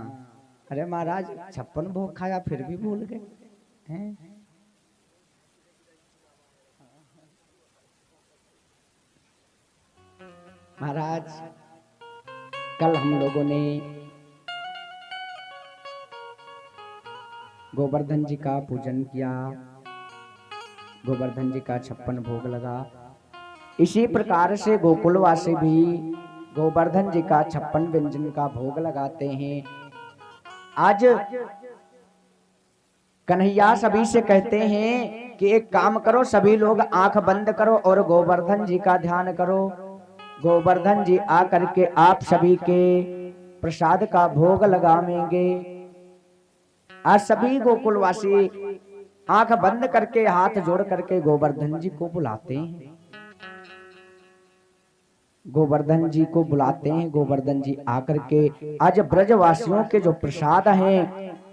अरे महाराज 56 भोग खाया फिर भी भूल गए हैं? महाराज कल हम लोगों ने गोवर्धन जी का पूजन किया, गोवर्धन जी का 56 भोग लगा। इसी प्रकार से गोकुलवासी भी गोवर्धन जी का 56 व्यंजन का भोग लगाते हैं। आज कन्हैया सभी से कहते हैं कि एक काम करो, सभी लोग आंख बंद करो और गोवर्धन जी का ध्यान करो। गोवर्धन जी आकर के आप सभी के प्रसाद का भोग लगावेंगे। आज सभी गोकुलवासी आंख बंद करके हाथ जोड़ करके गोवर्धन जी को बुलाते हैं। गोवर्धन जी को बुलाते हैं। गोवर्धन जी आकर के आज ब्रजवासियों के जो प्रसाद हैं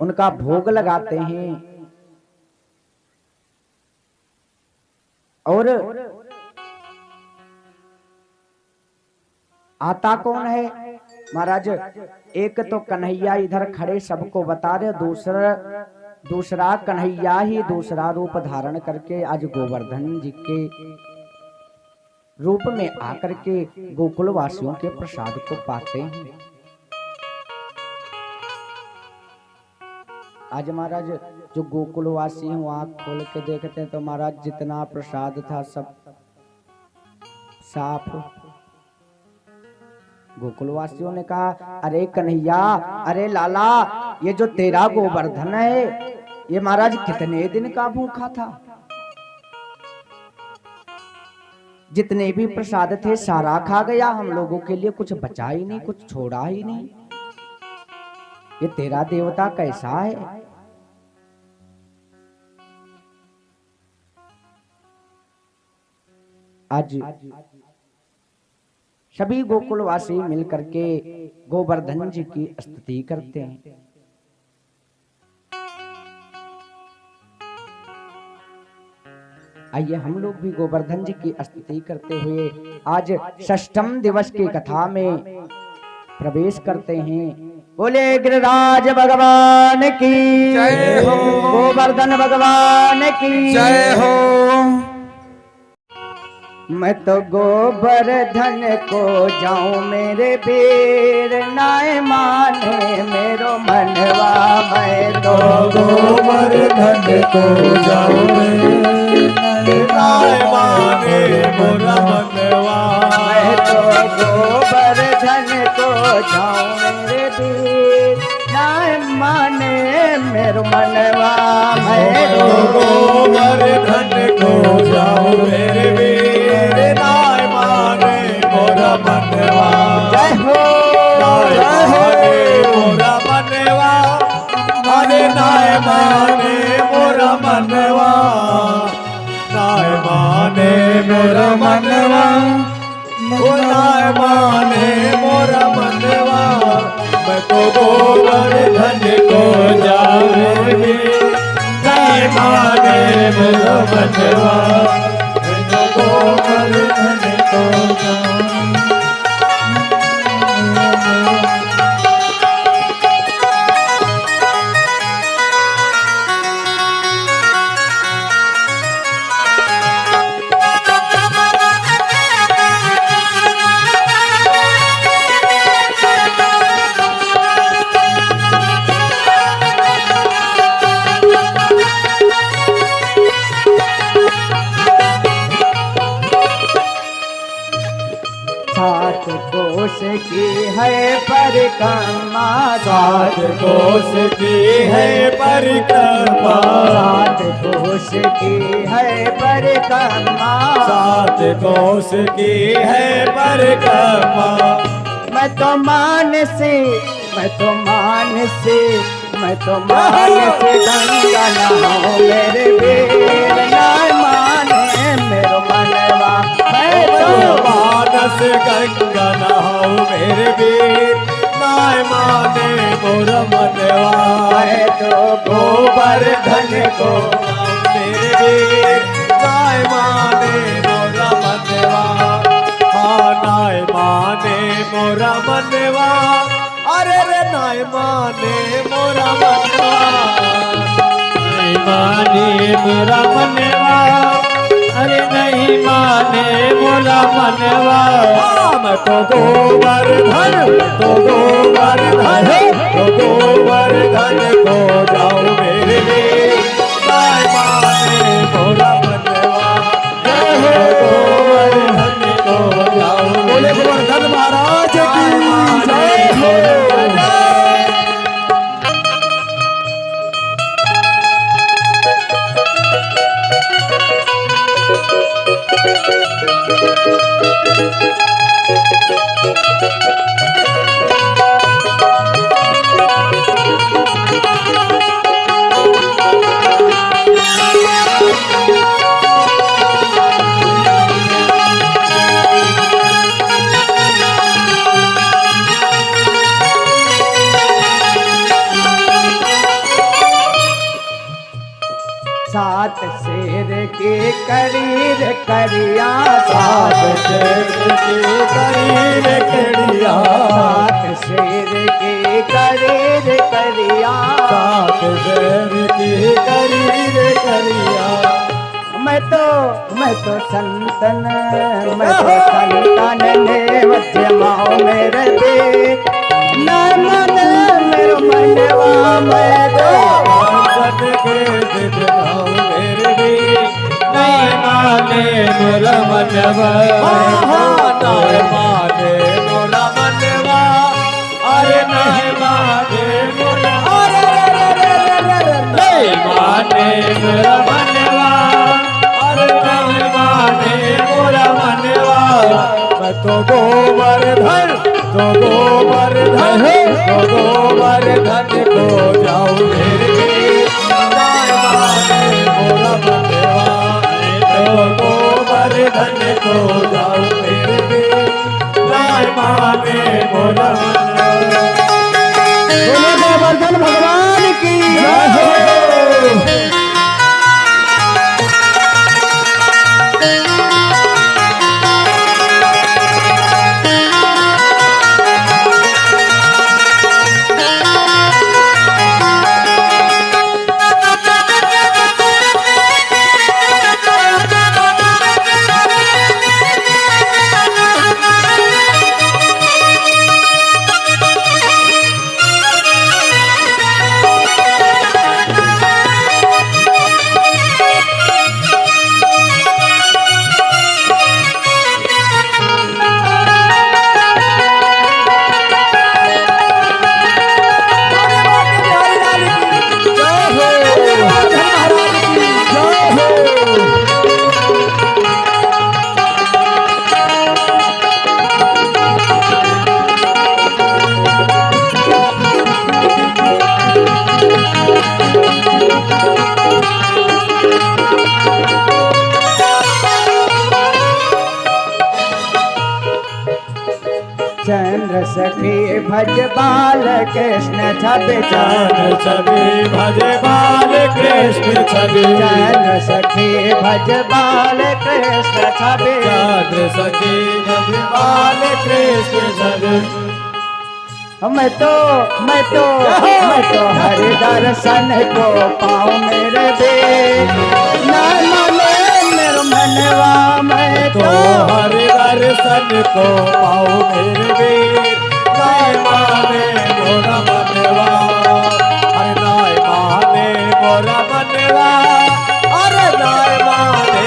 उनका भोग लगाते हैं। और आता कौन है महाराज? एक तो कन्हैया इधर खड़े सबको बता रहे, दूसरा कन्हैया ही दूसरा रूप धारण करके आज गोवर्धन जी के रूप में आकर के गोकुल वासियों के प्रसाद को पाते हैं। आज महाराज जो गोकुलवासी हैं वो आँख खोल के देखते हैं तो महाराज जितना प्रसाद था सब साफ। गोकुलवासियों ने कहा, अरे कन्हैया, अरे लाला, ये जो तेरा गोवर्धन है ये महाराज कितने दिन का भूखा था? जितने भी प्रसाद थे सारा खा गया, हम लोगों के लिए कुछ बचा ही नहीं, कुछ छोड़ा ही नहीं। ये तेरा देवता कैसा है? आज सभी गोकुलवासी मिलकर के गोवर्धन जी की स्तुति करते हैं। आइए हम लोग भी गोवर्धन जी की स्तुति करते हुए आज षष्ठम दिवस की कथा में प्रवेश करते हैं। बोले गिरिराज भगवान की जय हो। गोवर्धन भगवान की जय हो। मैं तो गोवर्धन को जाऊं मेरे वीर, नाय माने मेरो मनवा। मैं तो गोवर्धन को जाऊं नाय माने मोरा मनवा। मैं तो गोवर्धन को जाऊं मेरे वीर, नाय माने मेरो मनवा। मैं तो गोवर्धन को जाऊं मेरे वीर, नाय माने मोरा मनवा। जय हो, जय हो। मोरा मनवा अरे नाय माने मोरा मनवा नाय माने मोरा मनवा ओ नाय माने मोरा मनवा मैं तो गोवर्धन को जाऊंगी नाय माने मोरा मनवा मैं तो गोवर्धन को जाऊंगी सात कोस की है परिक्रमा, सात कोस की है परिक्रमा, सात कोस की है परिक्रमा, सात कोस की है परिक्रमा। मैं तो मानसी, मैं तो मानसी, मैं तो मानसी गंगा नहाऊं मेरे वीर नाय माने मेरो मनवा। मैं तो मानस गंगा नहाऊं मेरे वीर नाय माने मोरा मनवा। मैं तो गोवर्धन को मेरे वीर नाय माने मोरा मनवा। हाँ नाय माने मोरा मनवा अरे रे नाय माने मोरा मनवा। नहीं माने मोरा मनवा अरे नहीं माने मोरा मनवा। मैं तो गोवर्धन तो गोवर्धन तो गोवर्धन को जाऊं मेरे वीर नाय माने मोरा मनवा। गोवर्धन को जाऊं बोले गोवर्धन महाराज की जय हो। सात शेर के करीर करिया, सात शेर की करीर करिया, सात शेर के करीर करिया, सात शेर की करीर करिया। मैं तो संतन, मैं तो संतन नेवत्य माओ मेरे दे नाय माने मेरो मनवा। मैं तो संतन के दिल नाम मेरे वीर नहीं माने मोरा मनवा। नाय माने मोरा मनवा अरे नाय माने मोरा नहीं माने मोरा मनवा अरे नाय माने मोरा मनवा। मैं तो गोवर्धन तो गोवर्धन तो गोवर्धन को जाऊं मेरे वीर नाय माने मोरा मनवा। तो गोवर्धन को जाऊं मेरे वीर नाय माने मोरा मनवा। बोले गोवर्धन भगवान की जय हो। चंद्र सखी भज बाल कृष्ण छवि चंद्र छवि भज बाल कृष्ण छवि चंद्र सखी भज बाल कृष्ण छवि चंद्र सखी भज बाल कृष्ण छवि मैं तो हरि दर्शन को पाऊं मेरे देव न माने मेरे मनवा मैं तो हरि दर्शन को पाऊं मेरे वीर नाय माने मोरा मनवा अरे नाय माने मोरा मनवा अरे नाय माने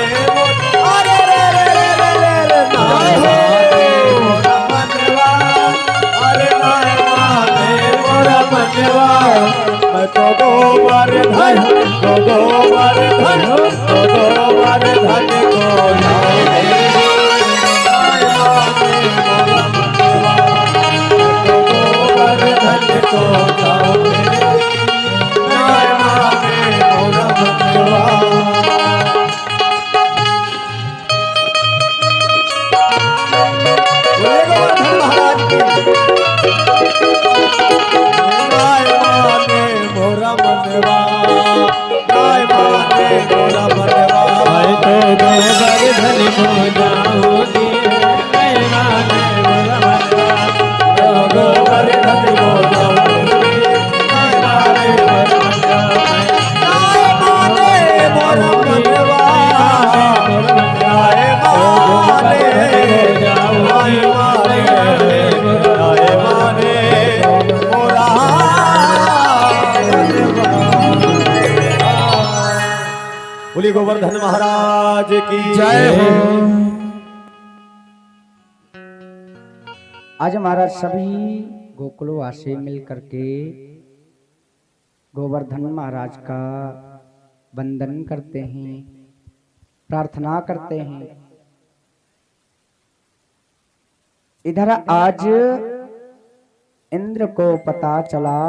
अरे रे रे रे रे रे नाय माने मोरा मनवा अरे नाय माने मोरा मनवा मैं तो गोबर धन तो गोबर धन तो गोबर धन को लाए को जाओ नाय माने मोरा मनवा महाराज की नाय माने मोरा मनवा नाय माने मोरा मनवा मैं तो गोबर धन को जाऊंगी नाय माने मोरा मनवा गोबर धन को जाऊंगी नाय माने मोरा मनवा नाय माने मोरा मनवा नाय माने नाय माने मोरा बोली गोवर्धन महाराज की जय हो। आज महाराज सभी गोकुलवासी मिल करके गोवर्धन महाराज का वंदन करते हैं, प्रार्थना करते हैं। इधर आज इंद्र को पता चला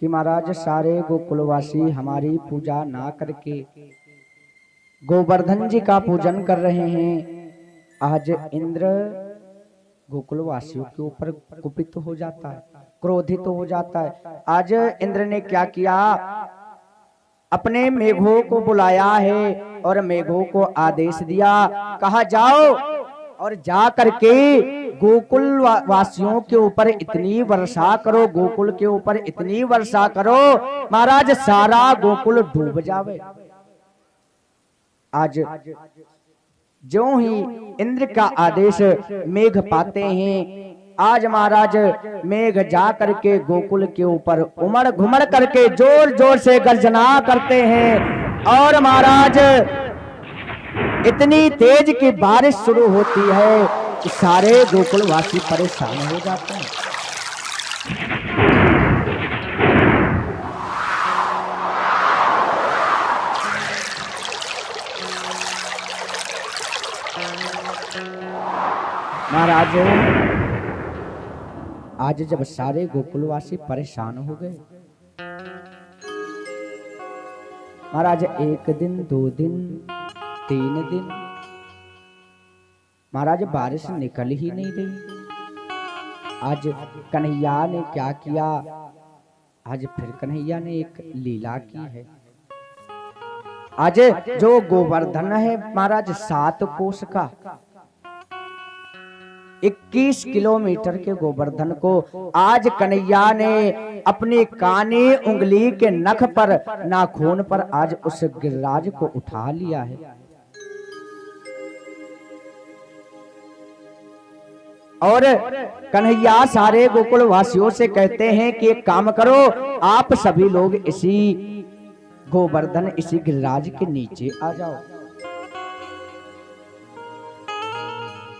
कि महाराज सारे गोकुलवासी हमारी पूजा ना करके गोवर्धन जी का पूजन कर रहे हैं। आज इंद्र गोकुलवासियों के ऊपर कुपित हो जाता है, क्रोधित हो जाता है। आज इंद्र ने क्या किया, अपने मेघों को बुलाया है और मेघों को आदेश दिया, कहा जाओ और जा करके गोकुल वासियों के ऊपर इतनी वर्षा करो, गोकुल के ऊपर इतनी वर्षा करो महाराज सारा गोकुल डूब जावे। आज जो ही इंद्र का आदेश मेघ पाते हैं, आज महाराज मेघ जा करके गोकुल के ऊपर उमड़ घुमड़ करके जोर जोर से गर्जना करते हैं और महाराज इतनी तेज की बारिश शुरू होती है कि सारे गोकुलवासी परेशान हो जाते हैं। महाराज आज जब सारे गोकुलवासी परेशान हो गए, महाराज एक दिन, 2 दिन, 3 दिन महाराज बारिश निकल ही नहीं रही। आज कन्हैया ने क्या किया, आज फिर कन्हैया ने एक लीला की है। आज जो गोवर्धन है महाराज 7 कोस का, 21 किलोमीटर के गोवर्धन को आज कन्हैया ने अपनी कानी उंगली के नख पर, नाखून पर आज उस गिरिराज को उठा लिया है। और कन्हैया सारे गोकुल वासियों से कहते हैं कि एक काम करो, आप सभी लोग इसी गोवर्धन, इसी गिरिराज के नीचे आ जाओ।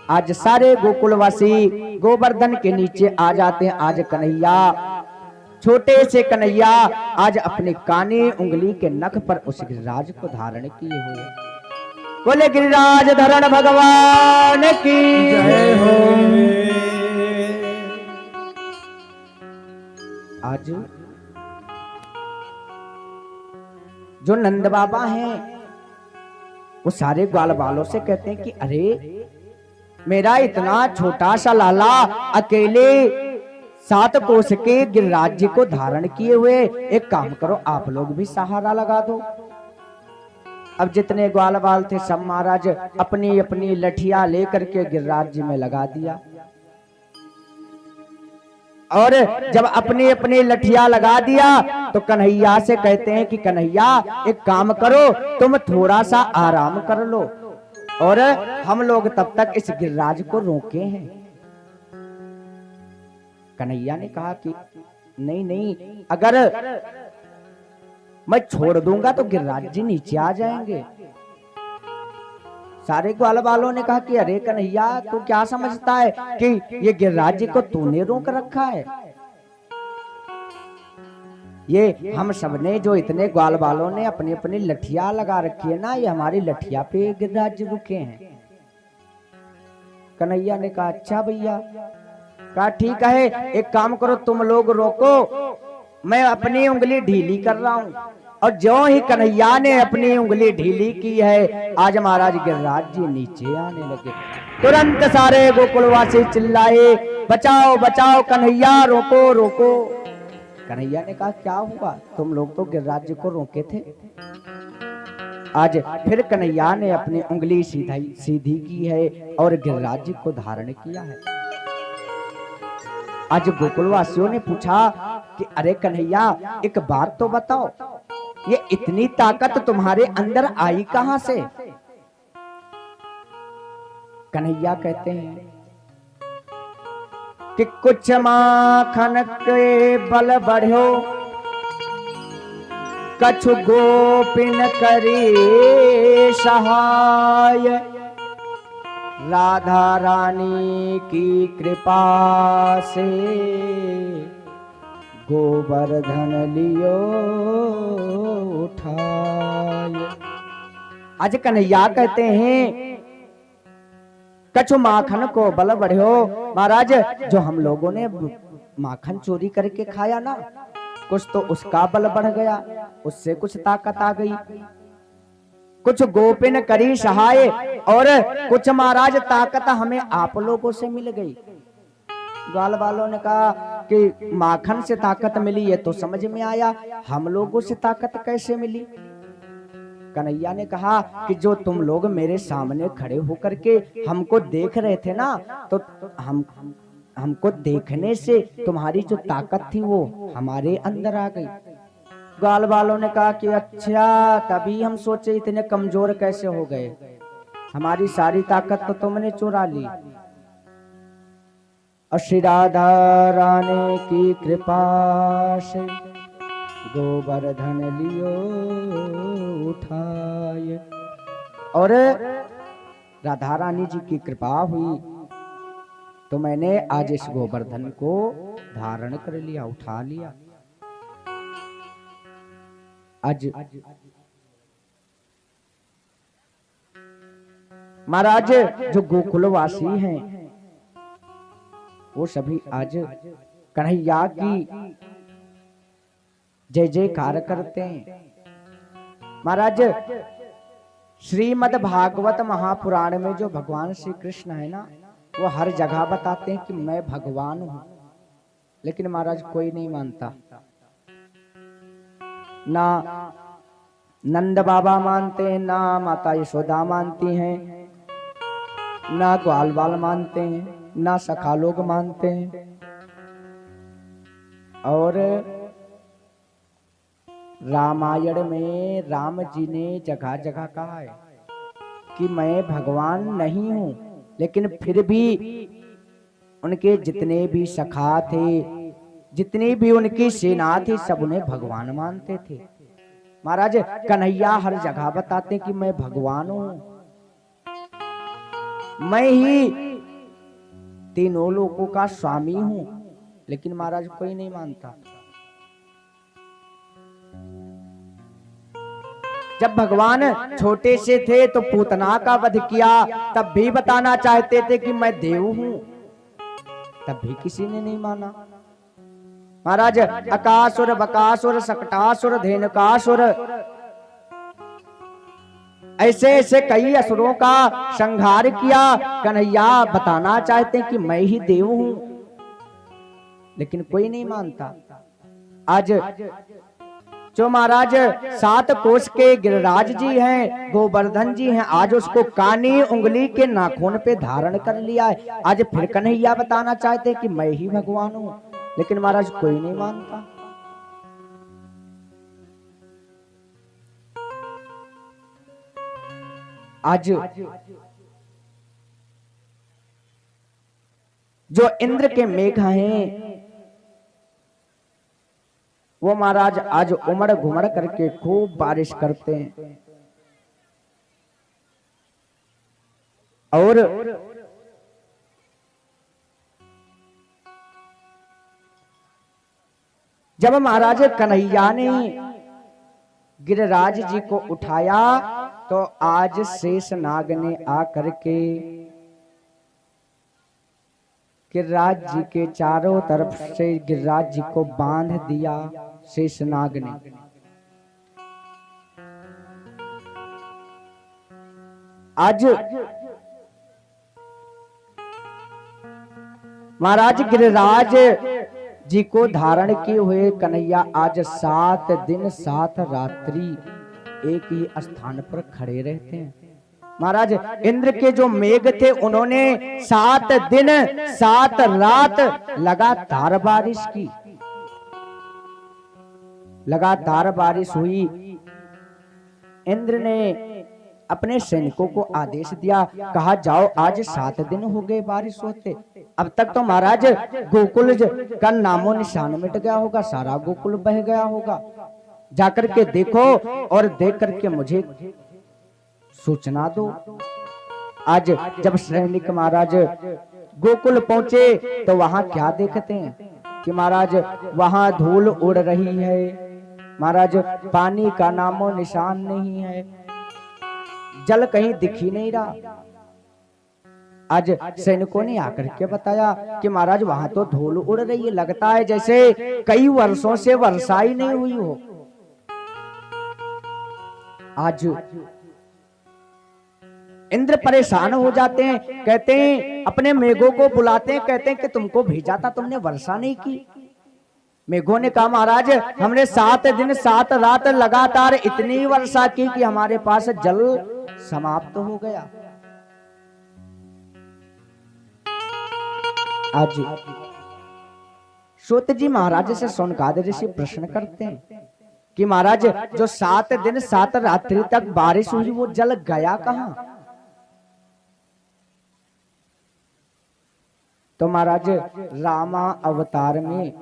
आज सारे गोकुलवासी गोवर्धन के नीचे आ जाते हैं। आज कन्हैया, छोटे से कन्हैया आज अपनी कानी उंगली के नख पर उस गिरिराज को धारण किए हुए। बोले गिरिराज धरण भगवान की जय हो। आज जो नंद बाबा हैं वो सारे ग्वाल बालों से कहते हैं कि अरे मेरा इतना छोटा सा लाला अकेले 7 कोस के गिरिराज जी को धारण किए हुए, एक काम करो आप लोग भी सहारा लगा दो। अब जितने ग्वाल बाल थे सब महाराज अपनी अपनी लठिया लेकर के गिरिराज जी में लगा दिया। और जब अपनी अपनी लठिया लगा दिया तो कन्हैया से कहते हैं कि कन्हैया एक काम करो, तुम थोड़ा सा आराम कर लो और हम लोग तब तक इस गिरिराज को रोके हैं। कन्हैया ने कहा कि नहीं नहीं, अगर मैं छोड़ दूंगा तो गिरिराज जी नीचे आ जाएंगे। सारे ग्वाल वालों ने कहा कि अरे कन्हैया तू क्या समझता है कि ये गिरिराज जी को तूने रोक रखा है? ये हम सबने जो इतने ग्वाल वालों ने अपनी अपनी लठिया लगा रखी है ना, ये हमारी लठिया पे गिरिराज जी रुके हैं। कन्हैया ने कहा अच्छा भैया। कहा ठीक है, एक काम करो तुम लोग रोको, मैं अपनी उंगली ढीली कर रहा हूं। और जो ही कन्हैया ने अपनी उंगली ढीली की है, आज महाराज गिरिराज जी नीचे आने लगे। तुरंत सारे गोकुलवासी चिल्लाए बचाओ बचाओ कन्हैया, रोको रोको। कन्हैया ने कहा क्या हुआ, तुम लोग तो गिरिराज जी को रोके थे। आज फिर कन्हैया ने अपनी उंगली सीधी की है और गिरिराज जी को धारण किया है। आज गोकुलवासियों ने पूछा कि अरे कन्हैया एक बात तो बताओ, ये इतनी ताकत तुम्हारे अंदर आई कहां से? कन्हैया कहते हैं कि कुछ माखन के बल बढ़ो, कछु गोपिन करी सहाय, राधा रानी की कृपा से गोवर्धन लियो उठाए। आज कन्हैया कहते हैं कछु माखन को बल बढ़ो। महाराज जो हम लोगों ने माखन चोरी करके खाया ना, कुछ तो उसका बल बढ़ गया, उससे कुछ ताकत आ गई। कुछ गोपिन करी सहाय, और कुछ महाराज ताकत हमें आप लोगों से मिल गई। ग्वाल वालों ने कहा कि माखन से ताकत मिली है तो समझ में आया, हम लोगों से ताकत कैसे मिली? कन्हैया ने कहा कि जो तुम लोग मेरे सामने खड़े होकर के हमको देख रहे थे ना, तो हमको देखने से तुम्हारी जो ताकत थी वो हमारे अंदर आ गई। ग्वाल वालों ने कहा कि अच्छा, तभी हम सोचे इतने कमजोर कैसे हो गए, हमारी सारी ताकत तो तुमने चुरा ली। और श्री राधा रानी की कृपा से गोवर्धन लियो उठाए। और राधा रानी जी की कृपा हुई तो मैंने आज इस गोवर्धन को धारण कर लिया, उठा लिया। आज महाराज जो गोकुलवासी हैं वो सभी आज कन्हैया की जय जयकार करते हैं। महाराज श्रीमद् भागवत महापुराण में जो भगवान श्री कृष्ण है ना, वो हर जगह बताते हैं कि मैं भगवान हूं, लेकिन महाराज कोई नहीं मानता। ना नंद बाबा मानते हैं, ना माता यशोदा मानती हैं, ना ग्वाल बाल मानते हैं, ना सखा लोग मानते हैं। और रामायण में राम जी ने जगह जगह कहा है कि मैं भगवान नहीं हूं, लेकिन फिर भी उनके जितने भी सखा थे, जितनी भी उनकी सेना थी, सब उन्हें भगवान मानते थे। महाराज कन्हैया हर जगह बताते कि मैं भगवान हूं, मैं ही तीनों लोगों का स्वामी हूं, लेकिन महाराज कोई नहीं मानता। जब भगवान छोटे से थे तो पूतना का वध किया, तब भी बताना चाहते थे कि मैं देव हूं, तब भी किसी ने नहीं माना। महाराज अकासुर, बकासुर, सकटासुर, धेनुकासुर, ऐसे ऐसे कई असुरों का संहार किया। कन्हैया बताना चाहते हैं कि मैं ही देव हूं, लेकिन कोई नहीं मानता। आज जो महाराज 7 कोस के गिरिराज जी हैं, गोवर्धन जी हैं, आज उसको कानी उंगली के नाखून पे धारण कर लिया है। आज फिर कन्हैया बताना चाहते हैं कि मैं ही भगवान हूं, लेकिन महाराज कोई नहीं मानता। आज जो इंद्र के मेघ हैं वो महाराज आज उमड़ घुमड़ करके खूब बारिश करते हैं। और जब महाराज कन्हैया ने गिरिराज जी को उठाया तो आज शेषनाग ने आकर के गिरिराज जी के चारों तरफ से गिरिराज जी को बांध दिया शेषनाग ने। आज महाराज गिरिराज जी को धारण किए हुए कन्हैया आज 7 दिन 7 रात्रि एक ही स्थान पर खड़े रहते हैं। महाराज इंद्र के जो मेघ थे उन्होंने 7 दिन 7 रात लगातार बारिश की, लगातार बारिश हुई। इंद्र ने अपने सैनिकों को आदेश दिया, कहा जाओ आज 7 दिन हो गए बारिश होते, अब तक तो महाराज गोकुल का नामो निशान मिट गया होगा, सारा गोकुल बह गया होगा, जाकर के देखो और देख करके मुझे सूचना दो। आज जब सैनिक महाराज गोकुल पहुंचे तो वहां क्या देखते हैं कि महाराज वहां धूल उड़ रही है, महाराज पानी का नामो निशान नहीं है, जल कहीं दिख ही नहीं रहा। आज सैनिकों ने आकर के बताया कि महाराज वहां तो धूल उड़ रही है, लगता है जैसे कई वर्षों से वर्षा ही नहीं हुई हो। आज इंद्र परेशान हो जाते हैं, कहते हैं अपने मेघों को बुलाते हैं, कहते हैं कि तुमको भेजा था, तुमने वर्षा नहीं की। मेघों ने कहा महाराज हमने 7 दिन 7 रात लगातार इतनी वर्षा की कि हमारे पास जल समाप्त हो गया। आज सूत जी महाराज से सोनकाद ऋषि प्रश्न करते हैं कि महाराज जो 7 दिन 7 रात्रि तक बारिश हुई वो जल गया कहां? तो महाराज रामा अवतार में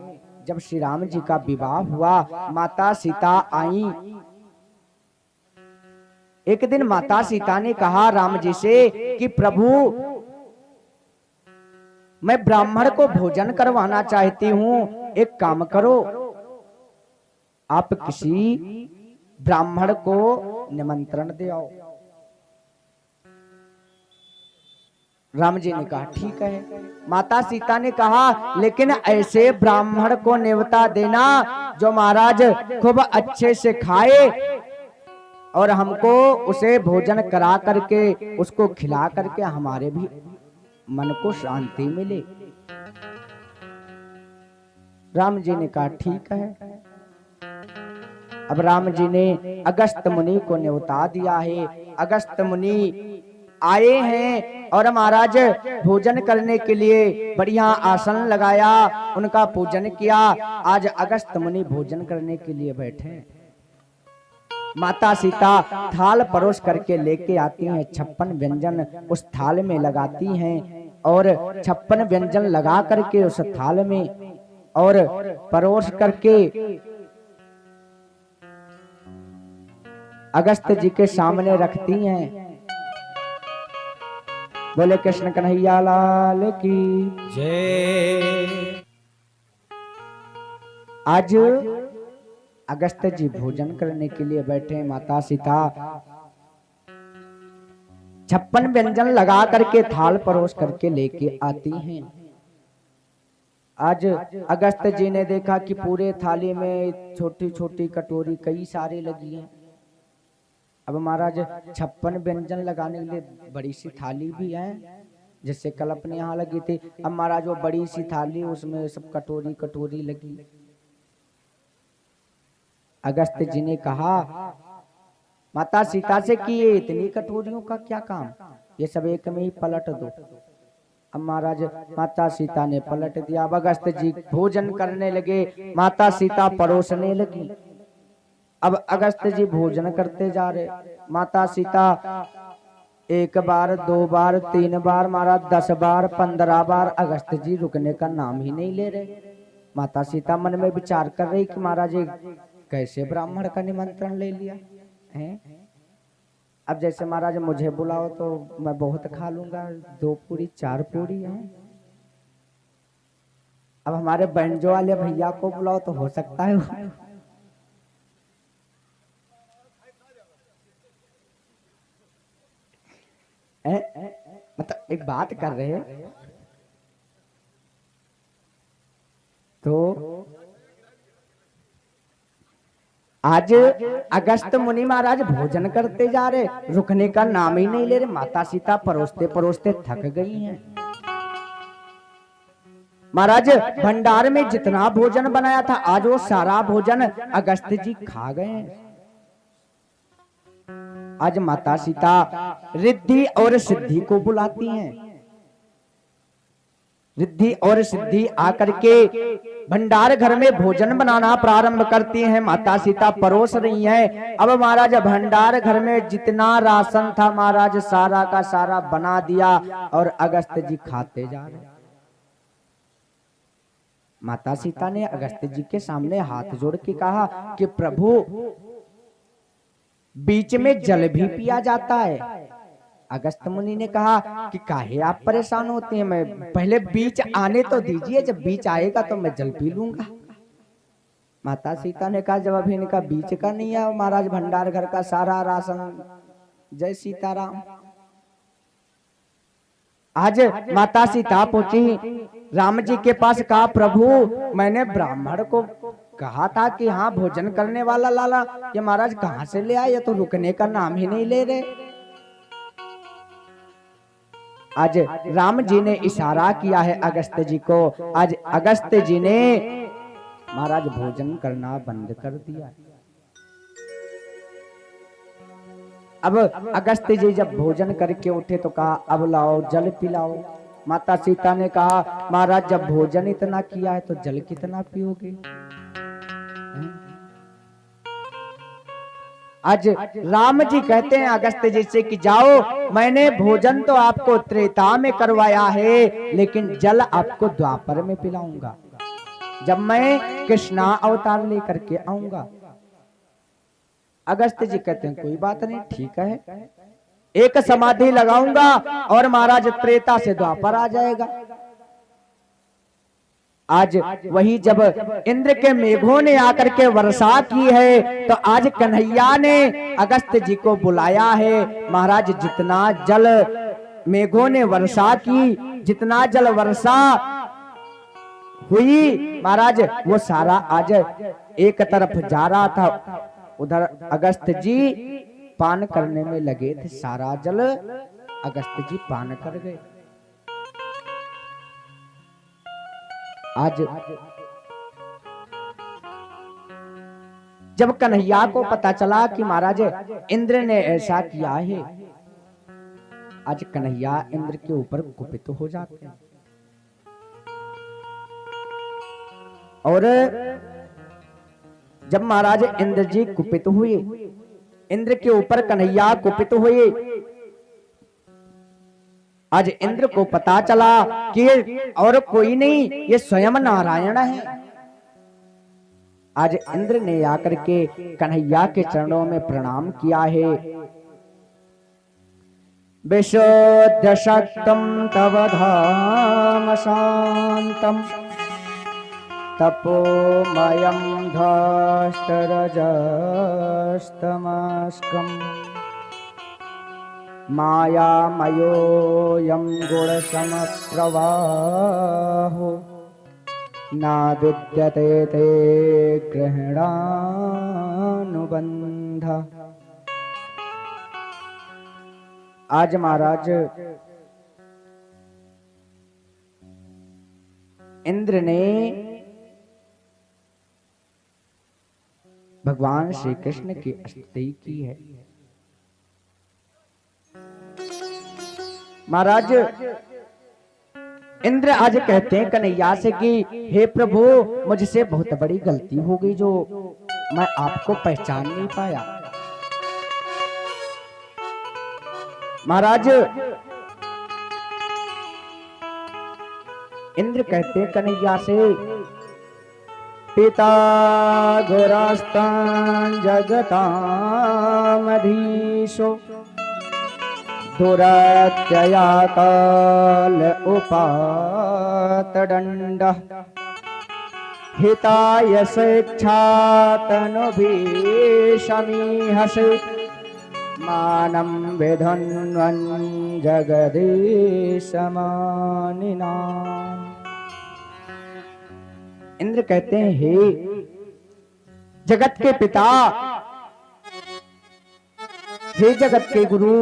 जब श्री राम जी का विवाह हुआ, माता सीता आई। एक दिन माता सीता ने कहा राम जी से कि प्रभु मैं ब्राह्मण को भोजन करवाना चाहती हूं, एक काम करो, आप किसी ब्राह्मण को निमंत्रण दे आओ। राम जी ने कहा ठीक है। माता सीता ने कहा लेकिन ऐसे ब्राह्मण को न्योता देना जो महाराज खूब अच्छे से खाए और हमको उसे भोजन करा करके उसको खिला करके हमारे भी मन को शांति मिले। राम जी ने कहा ठीक है। अब राम जी ने अगस्त मुनि को न्योता दिया है। अगस्त मुनि आए हैं और महाराज भोजन करने के लिए बढ़िया आसन लगाया, उनका पूजन किया। आज अगस्त मुनि भोजन करने के लिए बैठे। माता सीता थाल परोस करके लेके आती हैं, 56 व्यंजन उस थाल में लगाती हैं और 56 व्यंजन लगा करके उस थाल में और परोस करके अगस्त जी के सामने रखती हैं। बोले कृष्ण कन्हैया लाल की जय। आज अगस्त जी भोजन करने के लिए बैठे। माता सीता 56 व्यंजन लगा करके थाल परोस करके लेके आती हैं। आज अगस्त जी ने देखा कि पूरे थाली में छोटी छोटी कटोरी कई सारी लगी हैं। अब महाराज 56 व्यंजन लगाने के लिए बड़ी सी थाली भी है, जैसे कल अपने यहाँ लगी थी। अब महाराज वो बड़ी सी थाली, उसमें सब कटोरी कटोरी लगी। अगस्त जी ने कहा माता सीता से कि ये इतनी कटोरियों का क्या काम, ये सब एक में ही पलट दो। अब महाराज माता सीता ने पलट दिया। अब अगस्त जी भोजन करने लगे, माता सीता परोसने लगी। अब अगस्त जी भोजन करते जा रहे, माता सीता 1 बार 2 बार 3 बार महाराज 10 बार 15 बार अगस्त जी रुकने का नाम ही नहीं ले रहे। माता सीता मन में विचार कर रही कि महाराज कैसे ब्राह्मण का निमंत्रण ले लिया है। अब जैसे महाराज मुझे बुलाओ तो मैं बहुत खा लूंगा, 2 पूरी 4 पूरी है। अब हमारे बैंजो वाले भैया को बुलाओ तो हो सकता है मतलब एक बात कर रहे हैं तो आज अगस्त मुनि महाराज भोजन करते जा रहे, रुकने का नाम ही नहीं ले रहे। माता सीता परोसते परोसते थक गई हैं। महाराज भंडार में जितना भोजन बनाया था आज वो सारा भोजन अगस्त जी खा गए। आज माता सीता रिद्धि और सिद्धि को बुलाती हैं। रिद्धि और सिद्धि आकर के भंडार घर में भोजन बनाना प्रारंभ करती हैं। माता सीता परोस रही हैं। अब महाराज भंडार घर में जितना राशन था महाराज सारा का सारा बना दिया और अगस्त जी खाते जा रहे। माता सीता ने अगस्त जी के सामने हाथ जोड़ के कहा कि प्रभु बीच में जल भी पिया जाता है। अगस्त मुनि ने कहा कि काहे आप परेशान होते हैं, मैं पहले बीच आने तो दीजिए, जब बीच आएगा तो मैं जल पी लूंगा। माता सीता ने कहा जब अभी इनका बीच का नहीं है महाराज भंडार घर का सारा राशन। जय सीताराम। आज माता सीता पहुंची राम जी के पास, कहा प्रभु मैंने ब्राह्मण को कहा था कि हाँ भोजन करने वाला लाला, ये महाराज कहाँ से ले आए, ये तो रुकने का नाम ही नहीं ले रहे। आज राम जी ने इशारा किया है अगस्त जी को। आज अगस्त जी ने महाराज भोजन करना बंद कर दिया। अब अगस्त जी जब भोजन करके उठे तो कहा अब लाओ जल पिलाओ। माता सीता ने कहा महाराज जब भोजन इतना किया है तो जल कितना पियोगे। आज राम जी कहते हैं अगस्त जी से कि जाओ, मैंने भोजन तो आपको त्रेता में करवाया है लेकिन जल आपको द्वापर में पिलाऊंगा जब मैं कृष्णा अवतार लेकर के आऊंगा। अगस्त जी कहते हैं कोई बात नहीं, ठीक है, एक समाधि लगाऊंगा और महाराज त्रेता से द्वापर आ जाएगा। आज वही जब इंद्र के मेघों ने आकर के वर्षा की है तो आज कन्हैया ने अगस्त जी को बुलाया है। महाराज जितना जल मेघों ने वर्षा की, जितना जल वर्षा हुई महाराज वो सारा आज एक तरफ जा रहा था, उधर अगस्त जी पान करने में लगे थे। सारा जल अगस्त जी पान कर गए। आज जब कन्हैया को पता चला कि महाराज इंद्र ने ऐसा किया है, आज कन्हैया इंद्र के ऊपर कुपित हो जाते हैं और जब महाराज इंद्र जी कुपित हुए, इंद्र के ऊपर कन्हैया कुपित हुए। आज इंद्र को पता चला कि और कोई नहीं, ये स्वयं नारायण है। आज इंद्र ने आकर के कन्हैया के चरणों में प्रणाम किया है। विशुद्ध शक्तम तव धाम शांतम तपोमयं धस्तरजस्तमस्कम् मायामयोऽयं गुणसमप्रवाहो न विद्यते ते ग्रहणानुबन्धः आज महाराज इंद्र ने भगवान श्री कृष्ण की स्तुति की है। महाराज इंद्र आज कहते हैं कन्हैया से कि हे प्रभु, मुझसे बहुत बड़ी गलती हो गई जो मैं आपको पहचान नहीं पाया। महाराज इंद्र कहते हैं कन्हैया से, पिता गुरास्तां जगतामधीशो दुरत्यया काल उपातदण्डः हिताय शिक्षातनुभीषमीहसे मानं विधन्वन् जगदीशमानिनाम्। इंद्र कहते हैं हे जगत के पिता, हे जगत के गुरु,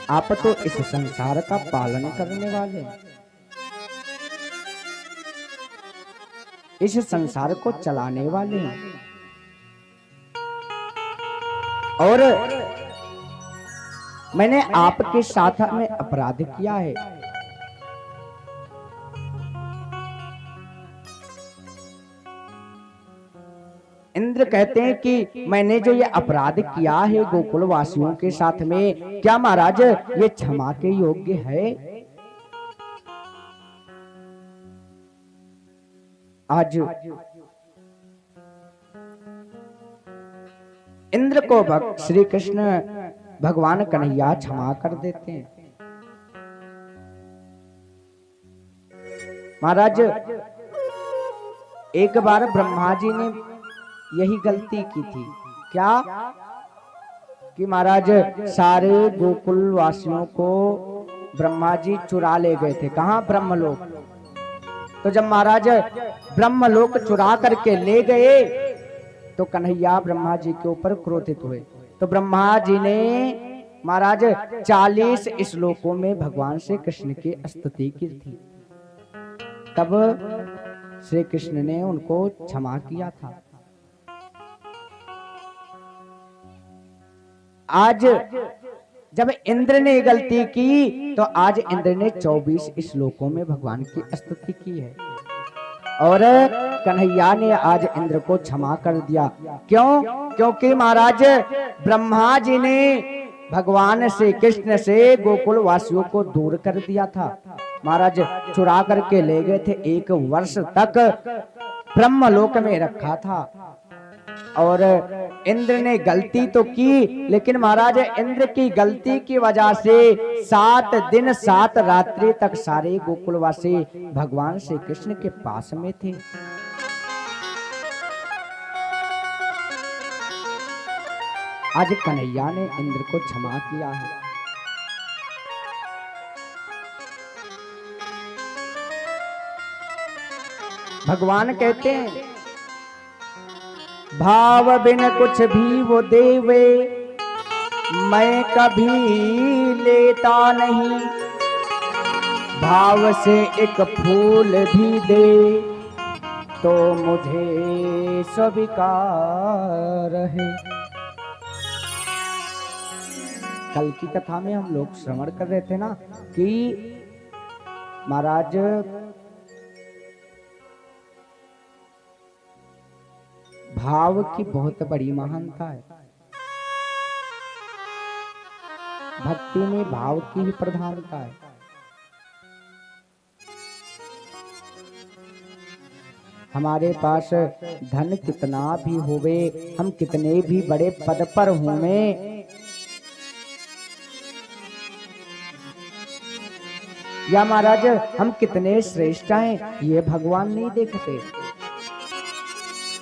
आप तो इस संसार का पालन करने वाले, इस संसार को चलाने वाले हैं। और मैंने आपके साथ में अपराध किया है। इंद्र कहते हैं कि मैंने जो ये अपराध किया है गोकुल वासियों के साथ में, क्या महाराज ये क्षमा के योग्य है? आज इंद्र को श्री कृष्ण भगवान कन्हैया क्षमा कर देते हैं। महाराज एक बार ब्रह्मा जी ने यही गलती की थी। क्या कि महाराज सारे गोकुल वासियों को ब्रह्मा जी चुरा ले गए थे। कहां? ब्रह्मलोक। तो जब महाराज ब्रह्मलोक चुरा करके ले गए तो कन्हैया ब्रह्मा जी के ऊपर क्रोधित हुए। तो ब्रह्मा जी ने महाराज 40 श्लोकों में भगवान श्री कृष्ण की स्तुति की थी। तब श्री कृष्ण ने उनको क्षमा किया था। आज जब इंद्र ने गलती की तो आज इंद्र ने 24 श्लोकों में भगवान की स्तुति की है और कन्हैया ने आज इंद्र को क्षमा कर दिया। क्यों? क्योंकि महाराज ब्रह्मा जी ने भगवान श्री कृष्ण से गोकुल वासियों को दूर कर दिया था। महाराज चुरा करके ले गए थे, 1 वर्ष तक ब्रह्मलोक में रखा था। और इंद्र ने गलती तो की, लेकिन महाराज इंद्र की गलती की वजह से 7 दिन 7 रात्रि तक सारे गोकुलवासी भगवान श्री कृष्ण के पास में थे। आज कन्हैया ने इंद्र को क्षमा किया है। भगवान कहते हैं भाव बिन कुछ भी वो देवे मैं कभी लेता नहीं, भाव से एक फूल भी दे तो मुझे स्वीकार है। कल की कथा में हम लोग श्रवण कर रहे थे ना कि महाराज भाव की बहुत बड़ी महानता है। भक्ति में भाव की ही प्रधानता है। हमारे पास धन कितना भी होवे, हम कितने भी बड़े पद पर होवे, या महाराज हम कितने श्रेष्ठ हैं, ये भगवान नहीं देखते।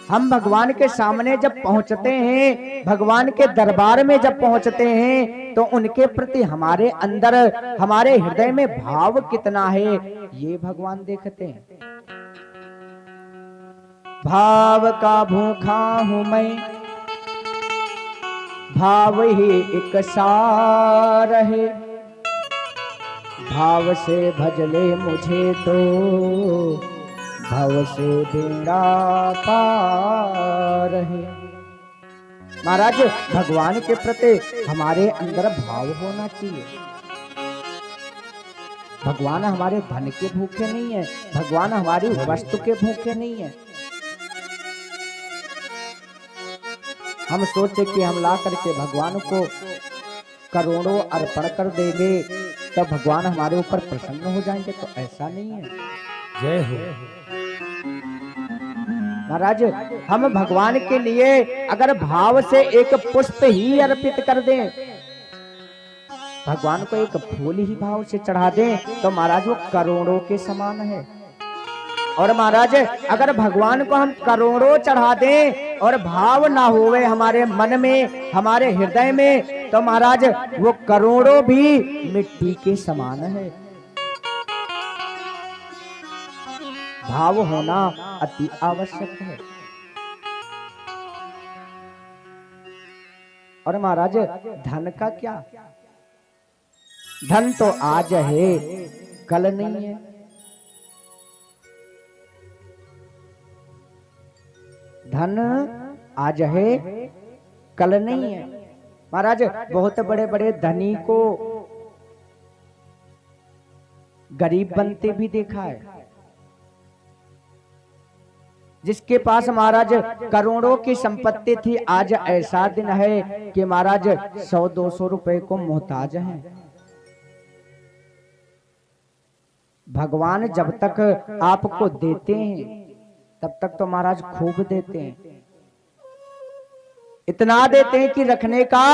हम भगवान के सामने जब पहुंचते हैं, भगवान के दरबार में जब पहुंचते हैं, तो उनके प्रति हमारे अंदर, हमारे हृदय में भाव कितना है, ये भगवान देखते हैं। भाव का भूखा हूं मैं, भाव ही एक सार है, भाव से भजले मुझे तो भव से बेड़ा पार है। महाराज भगवान के प्रति हमारे अंदर भाव होना चाहिए। भगवान हमारे धन के भूखे नहीं है, भगवान हमारी वस्तु के भूखे नहीं है। हम सोचे कि हम ला करके भगवान को करोड़ों अर्पण कर देंगे तब भगवान हमारे ऊपर प्रसन्न हो जाएंगे, तो ऐसा नहीं है। जय हो। महाराज हम भगवान के लिए अगर भाव से एक पुष्प ही अर्पित कर दें, भगवान को एक फूल ही भाव से चढ़ा दें, तो महाराज वो करोड़ों के समान है। और महाराज अगर भगवान को हम करोड़ों चढ़ा दें और भाव ना होवे हमारे मन में, हमारे हृदय में, तो महाराज वो करोड़ों भी मिट्टी के समान है। भाव होना अति आवश्यक है। और महाराज धन का क्या, धन तो आज है कल नहीं है। धन आज है कल नहीं है। महाराज बहुत बड़े बड़े धनी को गरीब बनते भी देखा है। जिसके पास महाराज करोड़ों की संपत्ति थी, आज ऐसा दिन है कि महाराज 100-200 रुपए को मोहताज हैं। भगवान जब तक आपको देते हैं तब तक तो महाराज खूब देते हैं, इतना देते हैं कि रखने का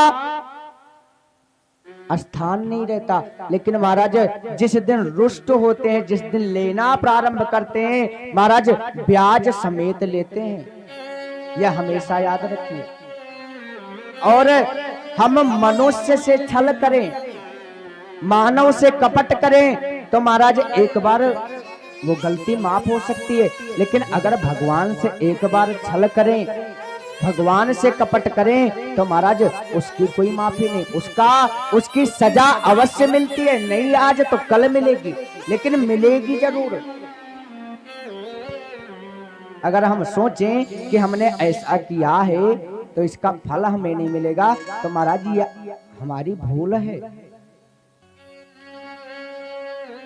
स्थान नहीं रहता। लेकिन महाराज जिस दिन रुष्ट होते हैं, जिस दिन लेना प्रारंभ करते हैं, महाराज ब्याज समेत लेते हैं। यह हमेशा याद रखिए। और हम मनुष्य से छल करें, मानव से कपट करें, तो महाराज एक बार वो गलती माफ हो सकती है। लेकिन अगर भगवान से एक बार छल करें, भगवान से कपट करें, तो महाराज उसकी कोई माफी नहीं, उसकी सजा अवश्य मिलती है। नहीं आज तो कल मिलेगी, लेकिन मिलेगी जरूर। अगर हम सोचें कि हमने ऐसा किया है तो इसका फल हमें नहीं मिलेगा, तो महाराज ये हमारी भूल है।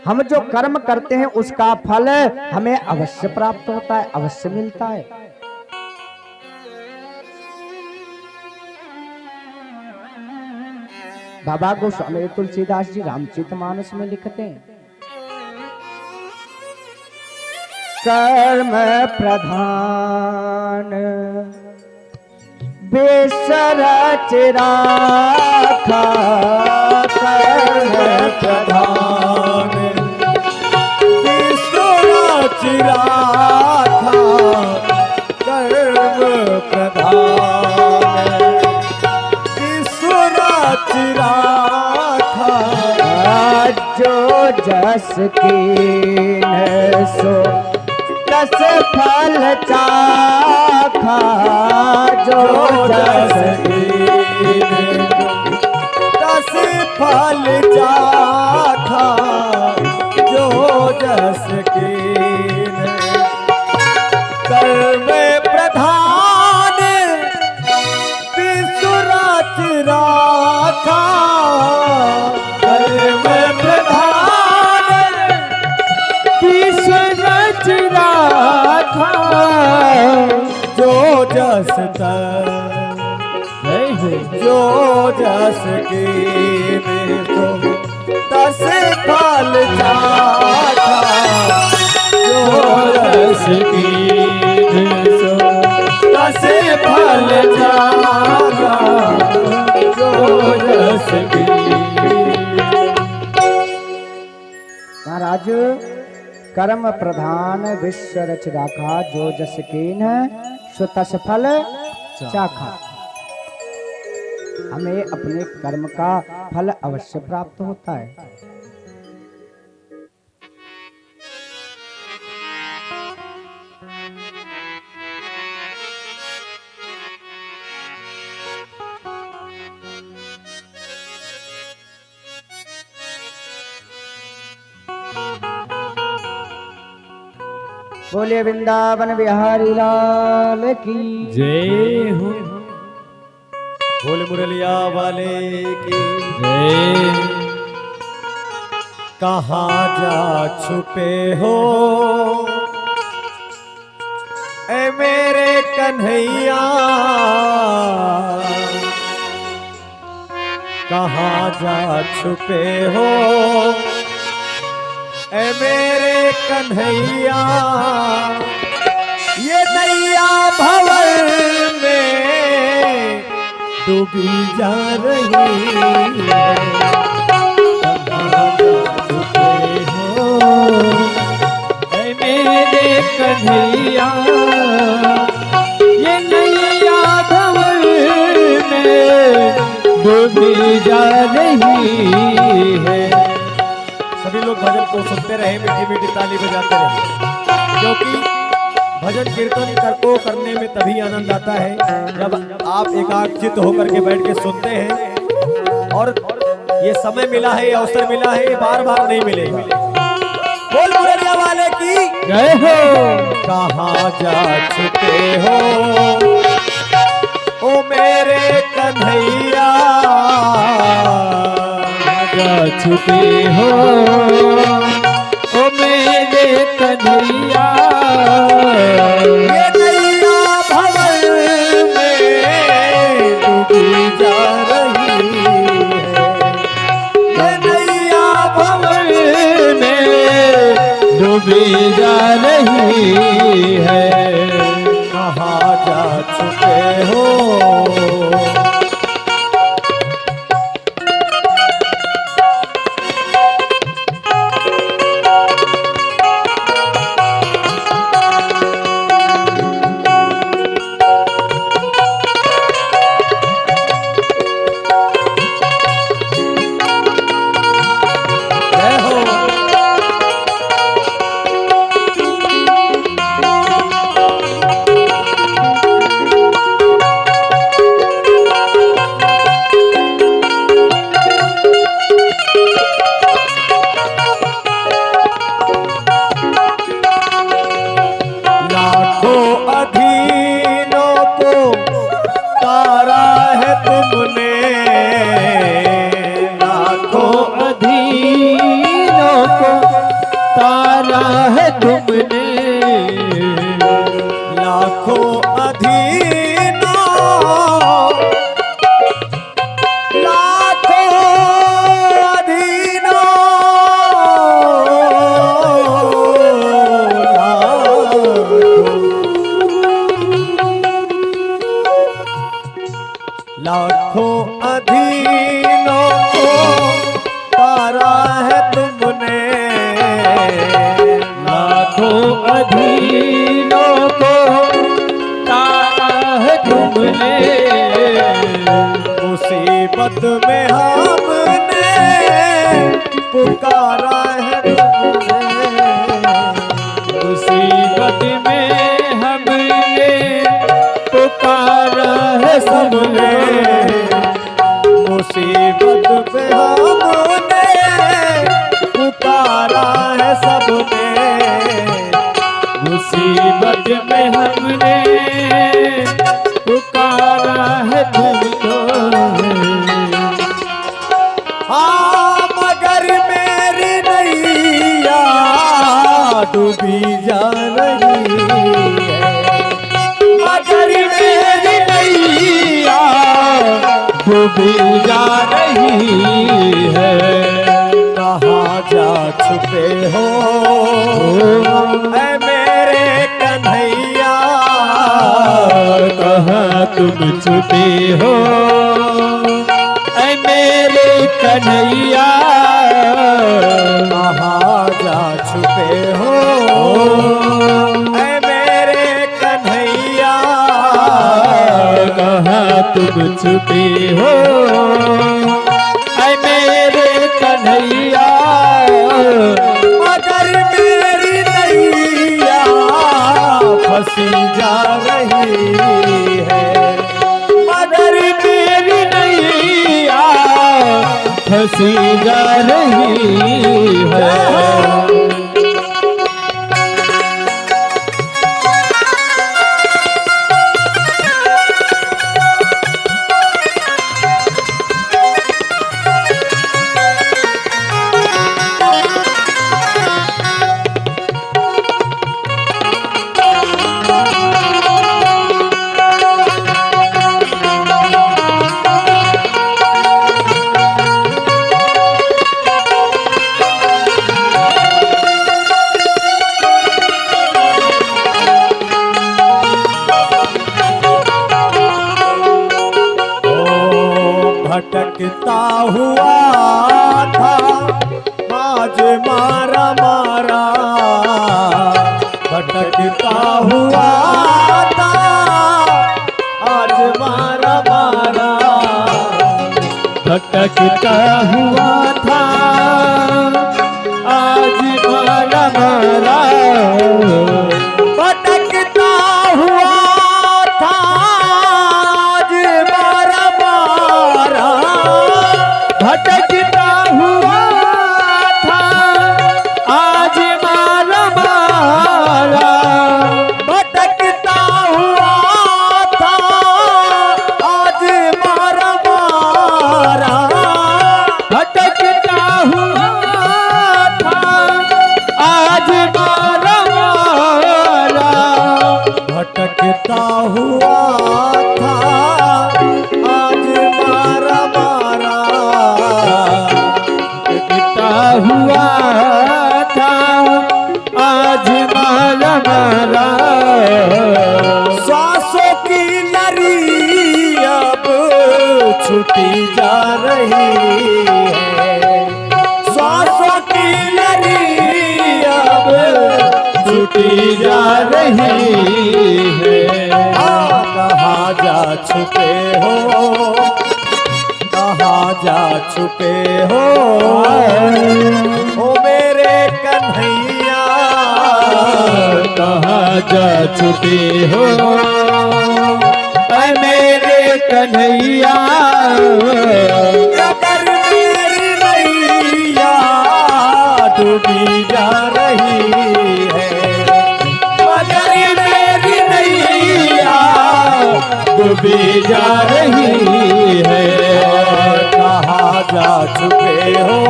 हम जो कर्म करते हैं उसका फल हमें अवश्य प्राप्त होता है, अवश्य मिलता है। बाबा गोस्वामी तुलसीदास जी रामचरितमानस में लिखते हैं, कर्म प्रधान बेसरच राखा, कर्म प्रधान बेसरच राखा, कर्म प्रधान बेसरच राखा, जो जस कीन सो तस फल चाखा, जो जस कीन तस फल चाखा, जो जस कीन कर्म प्रधान बेसुरच राखा, कर्म प्रधान बेसुरच राखा, जो जस जो जस कीन तो तस फल चाखा, जो जस कीन सो तस फल चाखा, जो जस महाराज कर्म प्रधान विश्व रच राखा, जो जस कीन सो तस फल चाखा। हमें अपने कर्म का फल अवश्य प्राप्त होता है। बोलिए वृंदावन बिहारी लाल की जय हो। बोल मुरलिया वाले की जय। कहाँ जा छुपे हो ए मेरे कन्हैया, कहाँ जा छुपे हो ए मेरे कन्हैया, ये नैया भंवर में डूबी जा रही है। मेरे कन्हैया ये नैया भंवर में डूबी जा रही है। सभी लोग भजन को सुनते रहे, मीठी मीठी ताली बजाते रहे, क्योंकि भजन कीर्तन को करने में तभी आनंद आता है जब आप एकाग्रचित्त होकर के बैठ के सुनते हैं। और ये समय मिला है, ये अवसर मिला है, ये बार बार नहीं मिलेगा। बोल मुरलिया वाले की जय हो। कहाँ जा छुपे हो ओ मेरे कन्हैया, जा छुपे हो ओ मेरे कन्हैया, ये नैया भंवर में डूबी जा रही है। ये नैया भंवर डूबी जा रही है। कहाँ जा छुपे हो लाखों अधीनों को तारा है तुमने, लाखों अधीनों को तारा है तुमने, मुसीबत में हमने पुकारा है तुमने, मुसीबत में हमने पुकारा है सबने, मुसीबत में हमने पुकारा है सबने, मुसीबत में हमने पुकारा है तुमको। हाँ मगर मेरी नैया डूबी जा रही है, मगर मेरी नैया डूबी जा रही है। कहाँ जा छुपे हो ऐ मेरे कन्हैया, कहाँ तुम छुपे हो ऐ मेरे कन्हैया, कहाँ जा छुपे हो ऐ मेरे कन्हैया, कहाँ तुम छुपे हो ऐ मेरे कन्हैया, मगर मेरी नैया फंसी जा रही है, मगर मेरी नैया बसी जा रही है। भटकता हुआ था आज मारा मारा, भटकता हुआ था आज मारा मारा, भटकता हुआ था आज मारा मारा, भटकता हुआ था आज मारा मारा, भटकता हुआ था आज मारा मारा, भटकता हुआ था आज मारा मारा, भटकता हुआ था आज मारा मारा, भटकता हुआ था आज मारा मारा, भटकता हुआ था आज मारा मारा, सांसों की नरी अब छूटी जा रही है, सांसों की नरी अब छूटी जा रही है। कहाँ जा छुपे हो, कहाँ जा छुपे हो, ओ मेरे कन्हैया, कहाँ जा छुपे हो ऐ मेरे कन्हैया, अगर मेरी नैया डूबी जा रही है, मगर मेरी नैया डूबी जा रही है। कहाँ जा छुपे हो,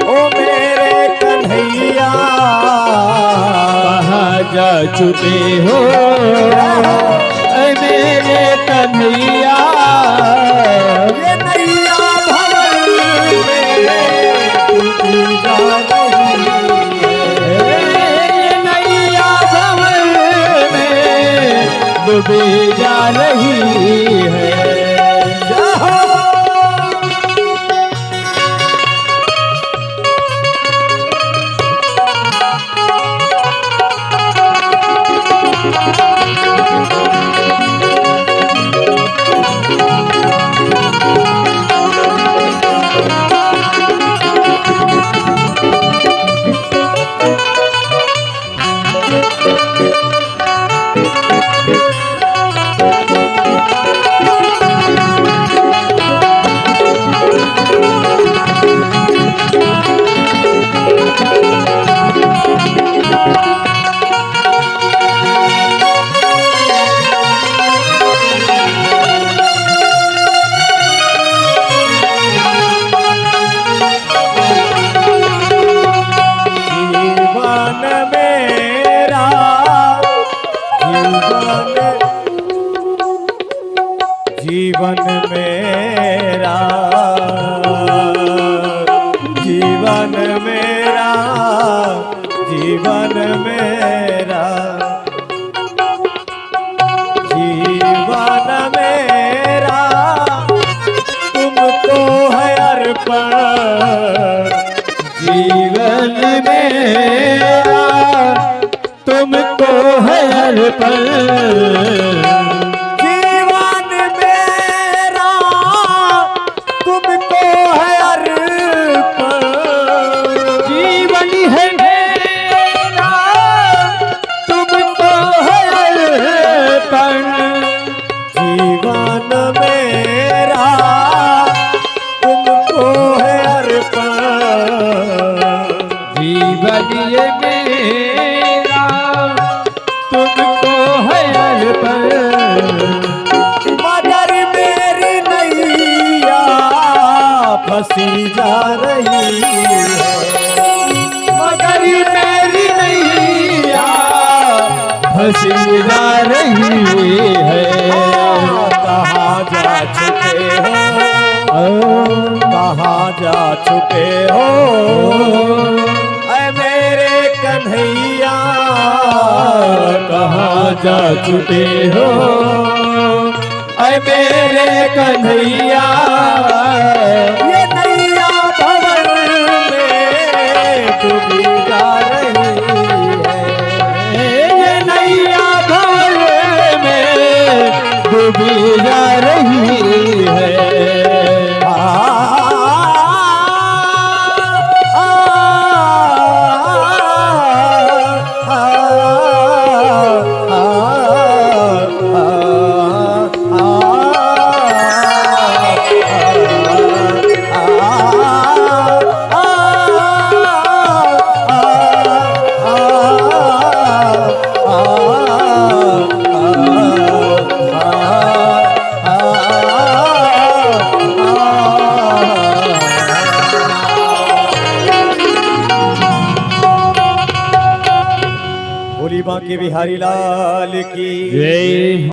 ओ मेरे कन्हैया, कहाँ जा छुपे हो ऐ मेरे कन्हैया, ये नैया भंवर में डूबी जा रही है, ये नैया भंवर में डूबी जा रही है। जीवन मेरा, जीवन मेरा, जीवन मेरा, जीवन मेरा तुमको है अर्पण, जीवन मेरा तुमको है अर्पण, जीवन मेरा तुमको है अर्पण। जीवन ये मेरा तुमको है अर्पण। मगर मेरी नैया फंसी जा रही है, मगर मेरी नैया फंसी जा रही है। कहाँ जा चुके हो, कहाँ जा चुके हो ऐ मेरे कन्हैया, कहाँ जा चुके हो ऐ मेरे कन्हैया। ये नैया भंवर में डूबी जा रही है, ये नैया भंवर में डूबी जा रही है। भोली बांके बिहारी लाल की जय।